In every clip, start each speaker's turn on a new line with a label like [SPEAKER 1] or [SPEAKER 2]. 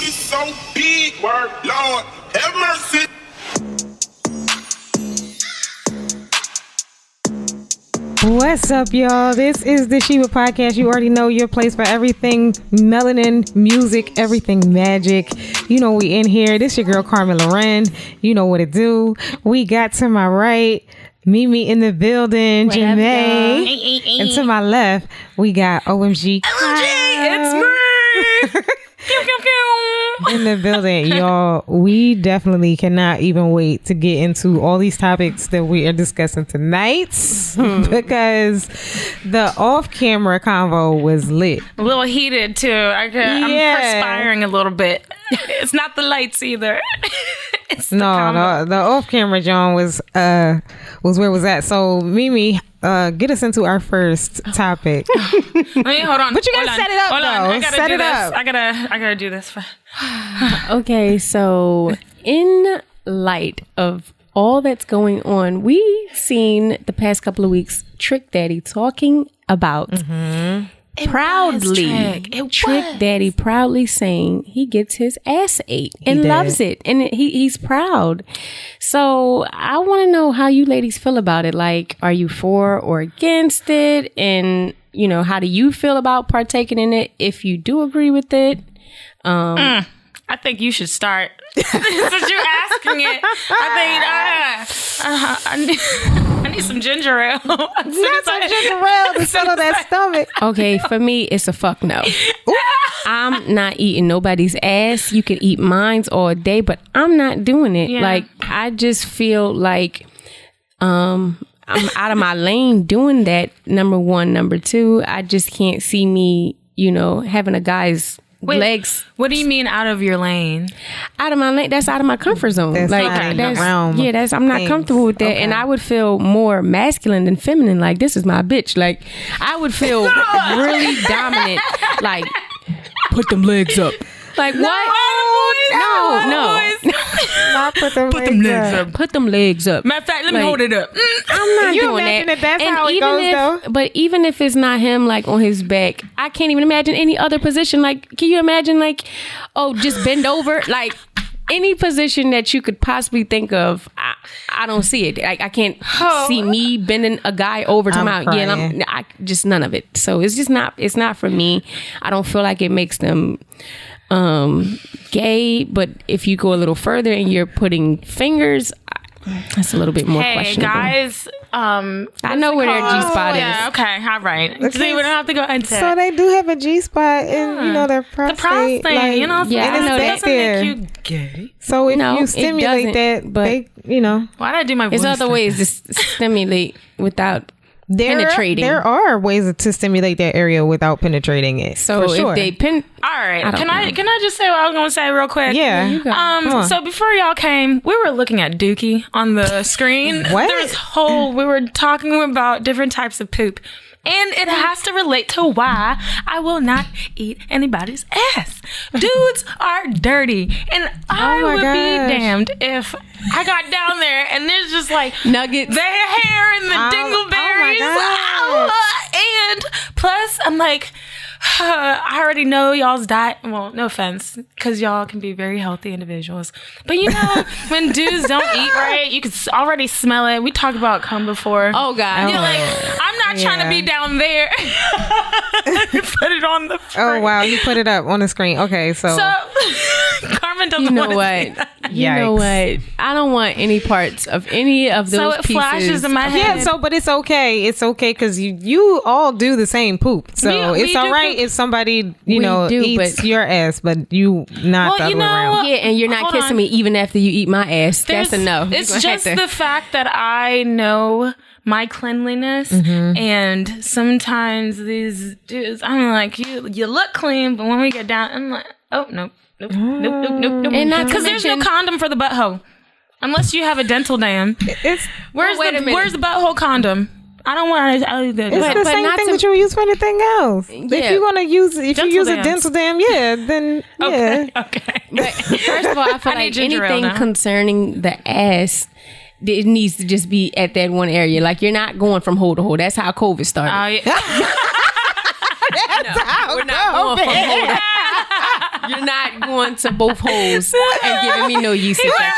[SPEAKER 1] pussy so big, word, Lord, have mercy.
[SPEAKER 2] What's up, y'all? This is the SHEEBA podcast. You already know your place for everything melanin, music, everything magic. You know we in here. This your girl, Carmen Loren. You know what it do. We got to my right, Mimi in the building, Janae. And to my left, we got OMG.
[SPEAKER 3] It's me!
[SPEAKER 2] In the building, y'all. We definitely cannot even wait to get into all these topics that we are discussing tonight because the off-camera convo was lit.
[SPEAKER 3] A little heated too. I'm perspiring a little bit. It's not the lights either. It's the
[SPEAKER 2] off-camera John was where it was at. So Mimi, get us into our first topic.
[SPEAKER 3] Wait, hold on.
[SPEAKER 2] But you gotta set it up, though.
[SPEAKER 3] I gotta
[SPEAKER 2] set
[SPEAKER 3] do
[SPEAKER 2] it
[SPEAKER 3] this.
[SPEAKER 2] up.
[SPEAKER 3] I gotta do this.
[SPEAKER 4] Okay, so in light of all that's going on, we've seen the past couple of weeks Trick Daddy talking about proudly, Trick Daddy proudly saying he gets his ass ate and loves it, and he's proud. So I want to know how you ladies feel about it. Like, are you for or against it? And you know, how do you feel about partaking in it? If you do agree with it,
[SPEAKER 3] I think you should start. Since you're asking it, I need some ginger ale.
[SPEAKER 2] Not some ginger ale to settle that stomach.
[SPEAKER 4] Okay, for me, it's a fuck no. I'm not eating nobody's ass. You can eat mines all day, but I'm not doing it.
[SPEAKER 3] Yeah.
[SPEAKER 4] Like, I just feel like I'm out of my lane doing that, number one. Number two, I just can't see me, having a guy's legs.
[SPEAKER 3] What do you mean out of your lane?
[SPEAKER 4] Out of my lane. That's out of my comfort zone.
[SPEAKER 2] That's I'm
[SPEAKER 4] not comfortable with that. Okay. And I would feel more masculine than feminine. Like, this is my bitch. Like, I would feel really dominant. Like, put them legs up. Like, what? No.
[SPEAKER 2] Not put them legs up.
[SPEAKER 4] Put them legs up.
[SPEAKER 3] Matter of fact, let me hold it up.
[SPEAKER 4] I'm not
[SPEAKER 2] you
[SPEAKER 4] doing
[SPEAKER 2] imagine
[SPEAKER 4] that.
[SPEAKER 2] That's how it goes, though.
[SPEAKER 4] But even if it's not him, like, on his back, I can't even imagine any other position. Like, can you imagine, like, just bend over? Like, any position that you could possibly think of, I don't see it. I can't see me bending a guy over to mount. Yeah, I just none of it. So it's just not. It's not for me. I don't feel like it makes them gay. But if you go a little further and you're putting fingers, that's a little bit more questionable.
[SPEAKER 3] Guys,
[SPEAKER 4] I know where their G-spot is.
[SPEAKER 3] Yeah, okay, all right. Okay. See, we don't have to go into it.
[SPEAKER 2] So they do have a G-spot in, their prostate.
[SPEAKER 3] The prostate,
[SPEAKER 2] like,
[SPEAKER 3] I know
[SPEAKER 2] that
[SPEAKER 3] doesn't
[SPEAKER 2] there.
[SPEAKER 3] make you gay.
[SPEAKER 2] So if you stimulate that,
[SPEAKER 4] but
[SPEAKER 2] they,
[SPEAKER 3] Why did I do my voice?
[SPEAKER 4] There's other ways to stimulate without penetrating.
[SPEAKER 2] There are ways to stimulate that area without penetrating it.
[SPEAKER 4] So if they
[SPEAKER 3] all right, can I just say what I was gonna say real quick?
[SPEAKER 2] Yeah.
[SPEAKER 3] So before y'all came, we were looking at Dookie on the screen.
[SPEAKER 2] What?
[SPEAKER 3] We were talking about different types of poop. And it has to relate to why I will not eat anybody's ass. Dudes are dirty. And I would be damned if I got down there and there's just like
[SPEAKER 4] nuggets,
[SPEAKER 3] the hair and the dingleberries. And plus, I'm like, I already know y'all's diet. Well, no offense, because y'all can be very healthy individuals. But when dudes don't eat right, you can already smell it. We talked about cum before.
[SPEAKER 4] Oh, God.
[SPEAKER 3] You're like, I'm not trying to be down there. Put it on the front.
[SPEAKER 2] Oh, wow. You put it up on the screen. Okay, so
[SPEAKER 3] Carmen doesn't want to see that.
[SPEAKER 4] You know what? I don't want any parts of any of those pieces.
[SPEAKER 3] So it flashes in my head.
[SPEAKER 2] Yeah, but it's okay. It's okay because you all do the same poop. So it's all right if somebody, eats your ass, but you not the other way around.
[SPEAKER 4] Yeah, and you're not kissing me even after you eat my ass. That's a no.
[SPEAKER 3] It's just the fact that I know my cleanliness, and sometimes these dudes, I'm like, you look clean, but when we get down, I'm like, oh, nope. And because there's no condom for the butthole. Unless you have a dental dam. Where's the butthole condom? I don't want to.
[SPEAKER 2] It's the same thing that you use for anything else. Yeah. If you're gonna use, a dental dam, then
[SPEAKER 3] okay.
[SPEAKER 4] But first of all, I feel like anything concerning the ass, it needs to just be at that one area. Like, you're not going from hole to hole. That's how COVID started.
[SPEAKER 3] We're not going from hole to hole. You're
[SPEAKER 4] not going to both holes and giving me no yeast infection.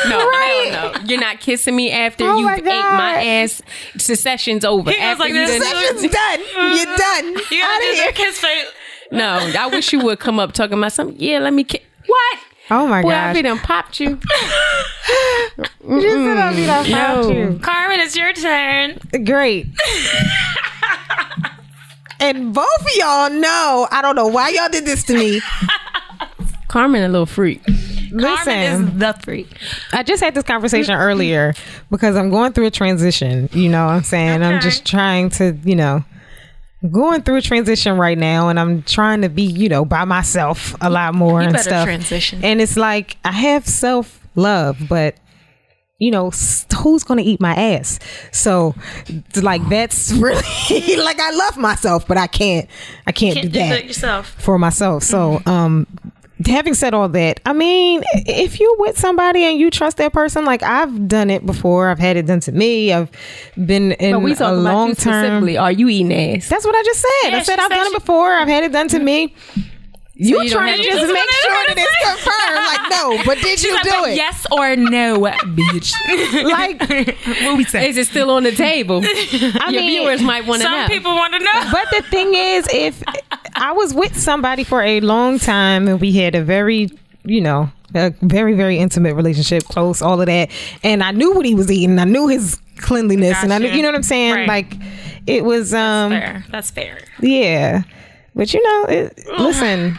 [SPEAKER 4] No, hell no. You're not kissing me after you've ate my ass. Secession's over.
[SPEAKER 3] He goes like this.
[SPEAKER 2] Secession's done. You're done.
[SPEAKER 3] You
[SPEAKER 2] Out
[SPEAKER 3] gotta
[SPEAKER 2] of
[SPEAKER 3] do
[SPEAKER 2] here.
[SPEAKER 3] the kiss face.
[SPEAKER 4] No, I wish you would come up talking about something. Yeah, let me kiss. What?
[SPEAKER 2] Oh my
[SPEAKER 4] Boy,
[SPEAKER 2] gosh.
[SPEAKER 4] I done popped you.
[SPEAKER 2] You just said I'll be that proud of you.
[SPEAKER 3] Carmen, it's your turn.
[SPEAKER 2] Great. And both of y'all know, I don't know why y'all did this to me.
[SPEAKER 4] Carmen a little freak.
[SPEAKER 3] Carmen
[SPEAKER 2] Listen,
[SPEAKER 3] is the freak.
[SPEAKER 2] I just had this conversation earlier because I'm going through a transition. You know what I'm saying? I'm just trying to, going through a transition right now, and I'm trying to be, by myself a lot more
[SPEAKER 3] You
[SPEAKER 2] and
[SPEAKER 3] better
[SPEAKER 2] stuff.
[SPEAKER 3] transition.
[SPEAKER 2] And it's like I have self-love, but who's gonna eat my ass? So like that's really like I love myself, but I can't do
[SPEAKER 3] do
[SPEAKER 2] that
[SPEAKER 3] it yourself.
[SPEAKER 2] for myself. So having said all that, I mean, if you're with somebody and you trust that person, like I've done it before, I've had it done to me, I've been in
[SPEAKER 4] But we
[SPEAKER 2] a
[SPEAKER 4] talking about
[SPEAKER 2] long
[SPEAKER 4] you
[SPEAKER 2] term.
[SPEAKER 4] specifically. Are you eating ass?
[SPEAKER 2] That's what I just said.
[SPEAKER 3] Yeah,
[SPEAKER 2] I said
[SPEAKER 3] she
[SPEAKER 2] I've
[SPEAKER 3] said
[SPEAKER 2] done
[SPEAKER 3] she-
[SPEAKER 2] it before. I've had it done to me. You
[SPEAKER 4] you don't
[SPEAKER 2] trying
[SPEAKER 4] have
[SPEAKER 2] to
[SPEAKER 4] to-
[SPEAKER 2] just
[SPEAKER 3] You
[SPEAKER 2] make
[SPEAKER 3] just
[SPEAKER 2] sure
[SPEAKER 3] wanted
[SPEAKER 2] that it's
[SPEAKER 3] to
[SPEAKER 2] confirmed. Like, no, but did you do it?
[SPEAKER 3] Yes or no, bitch.
[SPEAKER 2] Like,
[SPEAKER 3] What we say?
[SPEAKER 4] Is it still on the table?
[SPEAKER 2] I
[SPEAKER 4] Your
[SPEAKER 2] mean,
[SPEAKER 4] viewers might want to know.
[SPEAKER 3] Some people want to know.
[SPEAKER 2] but the thing is, if I was with somebody for a long time and we had a very, a very, very intimate relationship, close, all of that, and I knew what he was eating, I knew his cleanliness, and I knew,
[SPEAKER 3] Gotcha.
[SPEAKER 2] you know what I'm saying?
[SPEAKER 3] Right.
[SPEAKER 2] Like, it was,
[SPEAKER 3] Fair. That's fair.
[SPEAKER 2] yeah. But listen,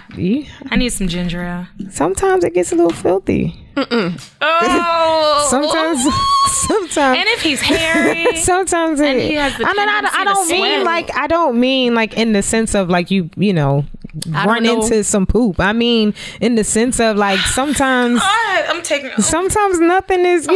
[SPEAKER 3] I need some ginger ale.
[SPEAKER 2] sometimes it gets a little filthy.
[SPEAKER 3] Oh.
[SPEAKER 2] Sometimes.
[SPEAKER 3] And if he's hairy.
[SPEAKER 2] Sometimes
[SPEAKER 3] And
[SPEAKER 2] it,
[SPEAKER 3] he has the
[SPEAKER 2] I mean,
[SPEAKER 3] tendency
[SPEAKER 2] I
[SPEAKER 3] to
[SPEAKER 2] don't mean
[SPEAKER 3] sweat.
[SPEAKER 2] I don't mean like in the sense of like you know run
[SPEAKER 4] know.
[SPEAKER 2] into some poop. I mean in the sense of like sometimes
[SPEAKER 3] I'm taking.
[SPEAKER 2] sometimes nothing is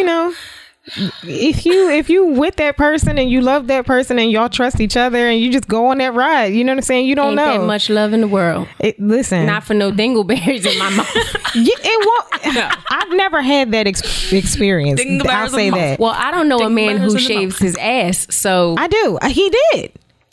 [SPEAKER 2] if you with that person and you love that person and y'all trust each other and you just go on that ride, you know what I'm saying? You don't
[SPEAKER 4] Ain't
[SPEAKER 2] know
[SPEAKER 4] that much love in the world.
[SPEAKER 2] Listen,
[SPEAKER 4] Not for no dingleberries in my mouth.
[SPEAKER 2] it won't. I've never had that experience.
[SPEAKER 3] Dingleberries
[SPEAKER 2] I'll
[SPEAKER 3] in
[SPEAKER 2] say
[SPEAKER 3] the mouth.
[SPEAKER 2] that.
[SPEAKER 4] Well, I don't know a man
[SPEAKER 3] Dingleberries in
[SPEAKER 4] who
[SPEAKER 3] the
[SPEAKER 4] shaves
[SPEAKER 3] mouth.
[SPEAKER 4] his ass, so
[SPEAKER 2] I do. He did.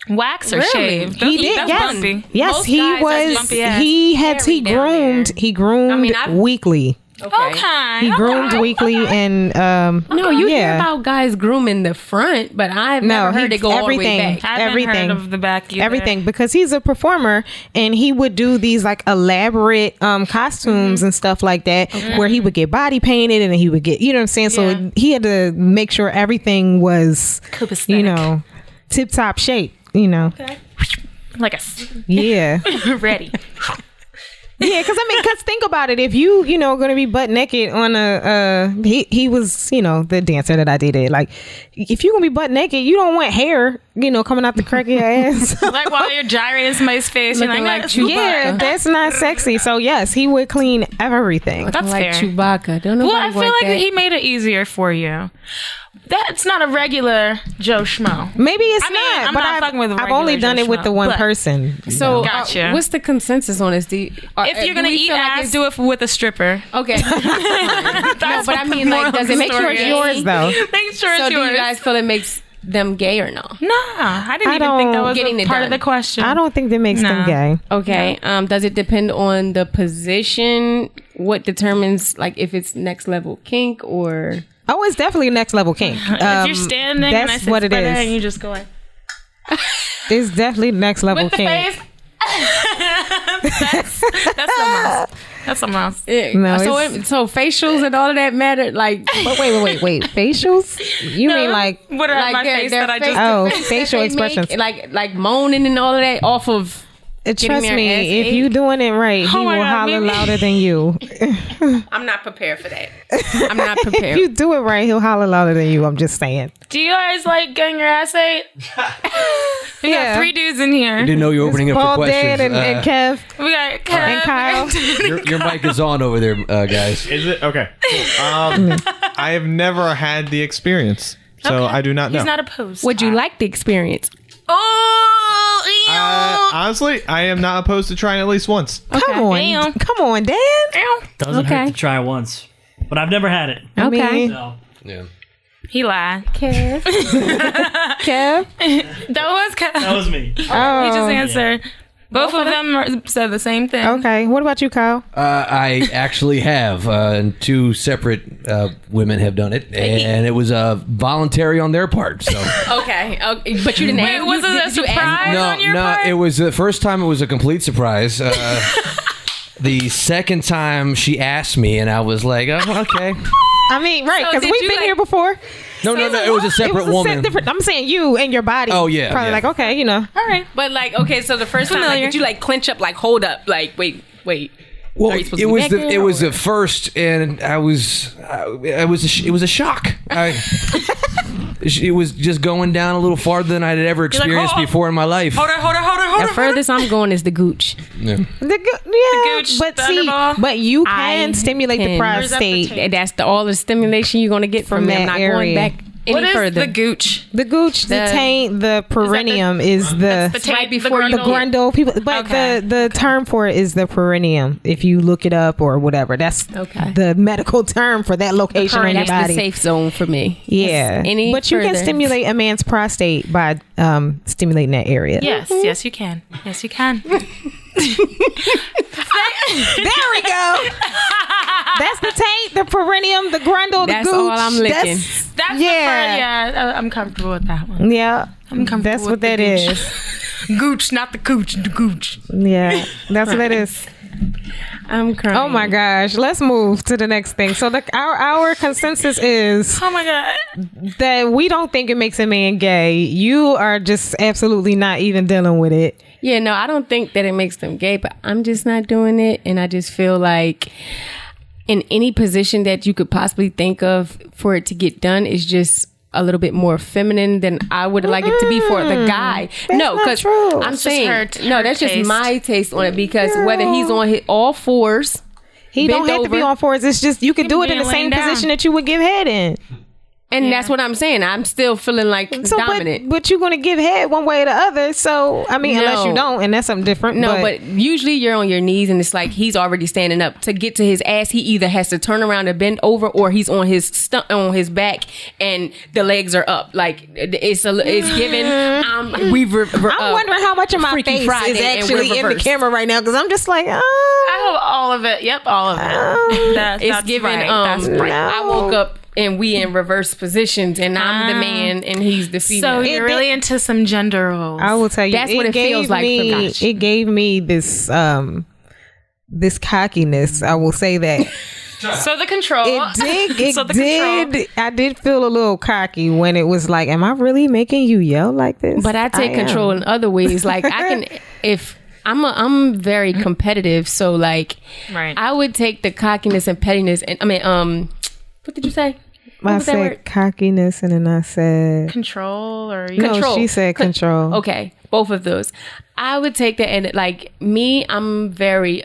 [SPEAKER 3] Wax or
[SPEAKER 4] Really?
[SPEAKER 3] shave?
[SPEAKER 2] He did.
[SPEAKER 3] That's
[SPEAKER 2] Yes.
[SPEAKER 3] bumpy.
[SPEAKER 2] Yes,
[SPEAKER 4] Most
[SPEAKER 2] he
[SPEAKER 4] guys, that's
[SPEAKER 2] was.
[SPEAKER 3] bumpy ass.
[SPEAKER 2] He
[SPEAKER 4] hairy down
[SPEAKER 2] groomed.
[SPEAKER 4] there.
[SPEAKER 2] He groomed
[SPEAKER 4] I mean, I've-
[SPEAKER 2] weekly.
[SPEAKER 3] Okay.
[SPEAKER 2] He groomed weekly, and
[SPEAKER 4] no, you hear
[SPEAKER 2] yeah.
[SPEAKER 4] about guys grooming the front, but I've never heard it go all the way
[SPEAKER 2] everything.
[SPEAKER 4] back.
[SPEAKER 3] I haven't
[SPEAKER 2] Everything.
[SPEAKER 3] heard of the back either.
[SPEAKER 2] everything because he's a performer and he would do these like elaborate costumes and stuff like that where he would get body painted and he would get what I'm saying.
[SPEAKER 3] Yeah.
[SPEAKER 2] So he had to make sure everything was
[SPEAKER 3] Copacetic.
[SPEAKER 2] tip top shape.
[SPEAKER 3] Okay. Like
[SPEAKER 2] Yeah.
[SPEAKER 3] ready.
[SPEAKER 2] Yeah, because think about it. If you going to be butt naked on he was the dancer that I dated. Like, if you're gonna be butt naked, you don't want hair coming out the crack of your ass.
[SPEAKER 3] Like while you're gyrating somebody's face, you're
[SPEAKER 4] Looking like
[SPEAKER 3] "That's-
[SPEAKER 4] Chewbacca."
[SPEAKER 2] Yeah, that's not sexy. So yes, he would clean everything.
[SPEAKER 3] That's
[SPEAKER 4] like
[SPEAKER 3] fair.
[SPEAKER 4] Chewbacca. Don't nobody
[SPEAKER 3] Well, I feel
[SPEAKER 4] want
[SPEAKER 3] like
[SPEAKER 4] that.
[SPEAKER 3] he made it easier for you. That's not a regular Joe Schmo.
[SPEAKER 2] Maybe it's
[SPEAKER 3] I mean,
[SPEAKER 2] not.
[SPEAKER 3] I'm
[SPEAKER 2] but
[SPEAKER 3] not fucking with a
[SPEAKER 2] I've only
[SPEAKER 3] regular
[SPEAKER 2] done it
[SPEAKER 3] Joe
[SPEAKER 2] with the
[SPEAKER 3] Schmo,
[SPEAKER 2] one
[SPEAKER 3] but-
[SPEAKER 2] person.
[SPEAKER 4] So,
[SPEAKER 3] Gotcha.
[SPEAKER 4] what's the consensus on this?
[SPEAKER 3] If you're gonna eat ass, do it with a stripper.
[SPEAKER 4] Okay. No, but I mean, like, does it make sure it's
[SPEAKER 2] yours though.
[SPEAKER 3] Make sure
[SPEAKER 4] So,
[SPEAKER 3] it's
[SPEAKER 4] do
[SPEAKER 3] yours.
[SPEAKER 4] you guys feel it makes them gay or no?
[SPEAKER 3] Nah, I didn't
[SPEAKER 2] I
[SPEAKER 3] even think that
[SPEAKER 2] don't-
[SPEAKER 3] was
[SPEAKER 4] Getting
[SPEAKER 3] a
[SPEAKER 4] it
[SPEAKER 3] part
[SPEAKER 4] done.
[SPEAKER 3] of the question.
[SPEAKER 2] I don't think that makes them
[SPEAKER 3] Nah.
[SPEAKER 2] gay.
[SPEAKER 4] Okay. Does it depend on the position? What determines like if it's next level kink or?
[SPEAKER 2] Oh, it's definitely next level kink.
[SPEAKER 3] If you're standing and I
[SPEAKER 2] that's
[SPEAKER 3] say
[SPEAKER 2] what it
[SPEAKER 3] spread it and
[SPEAKER 2] is.
[SPEAKER 3] you just go like
[SPEAKER 2] It's definitely next level
[SPEAKER 3] with the
[SPEAKER 2] kink.
[SPEAKER 3] face. that's something else. That's something else.
[SPEAKER 2] No,
[SPEAKER 4] so facials and all of that matter. Like,
[SPEAKER 2] But wait. Facials? You mean like
[SPEAKER 3] What are my
[SPEAKER 4] their-
[SPEAKER 3] face
[SPEAKER 4] their
[SPEAKER 3] that I
[SPEAKER 4] face
[SPEAKER 3] just?
[SPEAKER 4] to
[SPEAKER 2] Oh,
[SPEAKER 4] face that
[SPEAKER 2] facial
[SPEAKER 4] they
[SPEAKER 2] expressions.
[SPEAKER 4] make, like moaning and all of that off of.
[SPEAKER 2] trust
[SPEAKER 4] their
[SPEAKER 2] me,
[SPEAKER 4] ass
[SPEAKER 2] if
[SPEAKER 4] ate?
[SPEAKER 2] you doing it right, he
[SPEAKER 3] Oh my
[SPEAKER 2] will
[SPEAKER 3] God,
[SPEAKER 2] holler
[SPEAKER 3] Mimi.
[SPEAKER 2] louder than you.
[SPEAKER 4] I'm not prepared for that. I'm not
[SPEAKER 2] If
[SPEAKER 4] prepared.
[SPEAKER 2] you do it right, he'll holler louder than you. I'm just saying.
[SPEAKER 3] Do you guys like getting your ass ate? We
[SPEAKER 2] Yeah.
[SPEAKER 3] got 3 dudes in here.
[SPEAKER 5] Didn't know you were opening up for
[SPEAKER 2] Paul,
[SPEAKER 5] questions.
[SPEAKER 2] Dan, and Kev,
[SPEAKER 3] We got Kev
[SPEAKER 2] and Kyle.
[SPEAKER 5] Your mic is on over there, guys.
[SPEAKER 6] Is it? Okay. Cool. I have never had the experience, so
[SPEAKER 3] Okay.
[SPEAKER 6] I do not know.
[SPEAKER 3] He's not opposed.
[SPEAKER 4] Would you like the experience?
[SPEAKER 3] Oh,
[SPEAKER 6] Honestly, I am not opposed to trying at least once.
[SPEAKER 2] Come on,
[SPEAKER 3] Damn.
[SPEAKER 2] come on, Dan.
[SPEAKER 7] Doesn't
[SPEAKER 4] Okay.
[SPEAKER 7] hurt to try once. But I've never had it.
[SPEAKER 2] I
[SPEAKER 4] Okay.
[SPEAKER 2] mean,
[SPEAKER 7] So,
[SPEAKER 5] Yeah.
[SPEAKER 3] he lied.
[SPEAKER 2] Kev.
[SPEAKER 3] That was Kev.
[SPEAKER 7] that was me.
[SPEAKER 3] He just
[SPEAKER 2] Oh,
[SPEAKER 3] answered. Both of them said the same thing.
[SPEAKER 2] Okay. What about you, Kyle?
[SPEAKER 5] I actually have, and two separate women have done it, and it was voluntary on their part. So
[SPEAKER 4] Okay, but you didn't
[SPEAKER 3] Wait, was it a
[SPEAKER 4] did you ask?
[SPEAKER 3] surprise on your part?
[SPEAKER 5] it was the first time. It was a complete surprise. The second time she asked me, and I was like, oh, okay.
[SPEAKER 2] I mean, right,
[SPEAKER 4] So
[SPEAKER 2] because
[SPEAKER 4] did
[SPEAKER 2] we've
[SPEAKER 4] you,
[SPEAKER 2] been
[SPEAKER 4] like-
[SPEAKER 2] here before.
[SPEAKER 5] No, it was a separate woman.
[SPEAKER 2] Different. I'm saying you and your body.
[SPEAKER 5] Oh, yeah,
[SPEAKER 2] Probably
[SPEAKER 5] yeah.
[SPEAKER 2] like, okay, you know.
[SPEAKER 3] All right.
[SPEAKER 4] But like, okay, so the first time, like,
[SPEAKER 3] Familiar.
[SPEAKER 4] did you like clench up, like hold up, like wait?
[SPEAKER 5] Well,
[SPEAKER 4] Are you supposed
[SPEAKER 5] it
[SPEAKER 4] to be
[SPEAKER 5] was
[SPEAKER 4] naked,
[SPEAKER 5] it was
[SPEAKER 4] or-
[SPEAKER 5] the first, and it was a shock. It was just going down a little farther than I'd ever experienced
[SPEAKER 3] "Oh,
[SPEAKER 5] before in my life.
[SPEAKER 3] Hold on.
[SPEAKER 4] The furthest I'm going is the gooch.
[SPEAKER 5] Yeah.
[SPEAKER 2] But
[SPEAKER 3] gooch,
[SPEAKER 2] see,
[SPEAKER 3] thunderball.
[SPEAKER 2] but you can stimulate the
[SPEAKER 4] can.
[SPEAKER 2] prostate.
[SPEAKER 3] tape?
[SPEAKER 4] That's all the stimulation you're gonna get from
[SPEAKER 2] From
[SPEAKER 4] me. I'm
[SPEAKER 2] that
[SPEAKER 4] not
[SPEAKER 2] area.
[SPEAKER 4] going back any
[SPEAKER 3] What is
[SPEAKER 4] further.
[SPEAKER 3] the gooch?
[SPEAKER 2] The gooch, the
[SPEAKER 4] The-
[SPEAKER 2] taint, the perineum is the
[SPEAKER 3] The tape
[SPEAKER 4] right before you
[SPEAKER 2] the
[SPEAKER 3] grundle.
[SPEAKER 2] grundle. People, but
[SPEAKER 3] Okay.
[SPEAKER 2] the term for it is the perineum. If you look it up or whatever, that's
[SPEAKER 4] Okay.
[SPEAKER 2] the medical term for that location on your
[SPEAKER 4] That's the
[SPEAKER 2] body.
[SPEAKER 4] safe zone for me.
[SPEAKER 2] Yeah,
[SPEAKER 4] Any
[SPEAKER 2] but you can
[SPEAKER 4] further.
[SPEAKER 2] stimulate a man's prostate by stimulating that area.
[SPEAKER 3] Yes, you can. Yes, you can.
[SPEAKER 2] There we go. That's the taint, the perineum, the grundle,
[SPEAKER 4] That's
[SPEAKER 2] the gooch.
[SPEAKER 4] all I'm licking.
[SPEAKER 3] That's
[SPEAKER 2] Yeah.
[SPEAKER 3] I'm comfortable with that one.
[SPEAKER 2] Yeah,
[SPEAKER 3] I'm comfortable
[SPEAKER 2] that's
[SPEAKER 3] with
[SPEAKER 2] what
[SPEAKER 3] the
[SPEAKER 2] that
[SPEAKER 3] gooch.
[SPEAKER 2] is.
[SPEAKER 3] Gooch, not the cooch, the gooch.
[SPEAKER 2] Yeah, that's what that is.
[SPEAKER 4] I'm crying.
[SPEAKER 2] Oh my gosh, let's move to the next thing. So our consensus is
[SPEAKER 3] Oh my god.
[SPEAKER 2] that we don't think it makes a man gay. You are just absolutely not even dealing with it.
[SPEAKER 4] Yeah, no, I don't think that it makes them gay, but I'm just not doing it. And I just feel like in any position that you could possibly think of for it to get done is just a little bit more feminine than I would like it to be for the guy. No,
[SPEAKER 2] not
[SPEAKER 4] because
[SPEAKER 2] true.
[SPEAKER 4] I'm
[SPEAKER 3] It's just
[SPEAKER 4] saying,
[SPEAKER 3] her
[SPEAKER 4] that's just
[SPEAKER 3] taste.
[SPEAKER 4] my taste on it because whether he's on all fours,
[SPEAKER 2] He
[SPEAKER 4] bent
[SPEAKER 2] don't have to be
[SPEAKER 4] over.
[SPEAKER 2] on fours. It's just you could do it in the
[SPEAKER 3] be
[SPEAKER 2] same
[SPEAKER 3] laying down.
[SPEAKER 2] position that you would give head in.
[SPEAKER 4] and that's what I'm saying. I'm still feeling like
[SPEAKER 2] So,
[SPEAKER 4] dominant.
[SPEAKER 2] but you're gonna give head one way or the other. So I mean, unless you
[SPEAKER 4] No.
[SPEAKER 2] don't, and that's something different.
[SPEAKER 4] No, but usually you're on your knees and it's like he's already standing up. To get to his ass, he either has to turn around and bend over, or he's on his back and the legs are up. Like it's given.
[SPEAKER 2] I'm wondering how much of my
[SPEAKER 4] Freaky
[SPEAKER 2] face
[SPEAKER 4] Friday
[SPEAKER 2] is
[SPEAKER 4] and
[SPEAKER 2] actually
[SPEAKER 4] we're
[SPEAKER 2] in the
[SPEAKER 4] reversed.
[SPEAKER 2] camera right now because I'm just like,
[SPEAKER 3] I have all of it. Yep, all of it. That's
[SPEAKER 4] It's given.
[SPEAKER 3] Right. That's right.
[SPEAKER 4] I woke up and we in reverse positions, and I'm the man and he's the
[SPEAKER 3] So
[SPEAKER 4] female.
[SPEAKER 3] you're really into some gender roles.
[SPEAKER 2] I will tell you,
[SPEAKER 4] That's what it feels
[SPEAKER 2] gave
[SPEAKER 4] like for
[SPEAKER 2] me.
[SPEAKER 4] Gosh.
[SPEAKER 2] It gave me this this cockiness. I will say that.
[SPEAKER 3] So the control.
[SPEAKER 2] It did. It
[SPEAKER 3] So the
[SPEAKER 2] did.
[SPEAKER 3] control.
[SPEAKER 2] I did feel a little cocky when it was like, "Am I really making you yell like this?"
[SPEAKER 4] But I take
[SPEAKER 2] am.
[SPEAKER 4] control in other ways. Like I can, if I'm very competitive, so like
[SPEAKER 3] Right.
[SPEAKER 4] I would take the cockiness and pettiness, and what did you say? What
[SPEAKER 2] I
[SPEAKER 4] was that
[SPEAKER 2] said
[SPEAKER 4] word?
[SPEAKER 2] cockiness, and then I said
[SPEAKER 3] Control or
[SPEAKER 2] no.
[SPEAKER 4] Control.
[SPEAKER 2] She said control.
[SPEAKER 4] Okay, both of those. I would take that, and like me, I'm very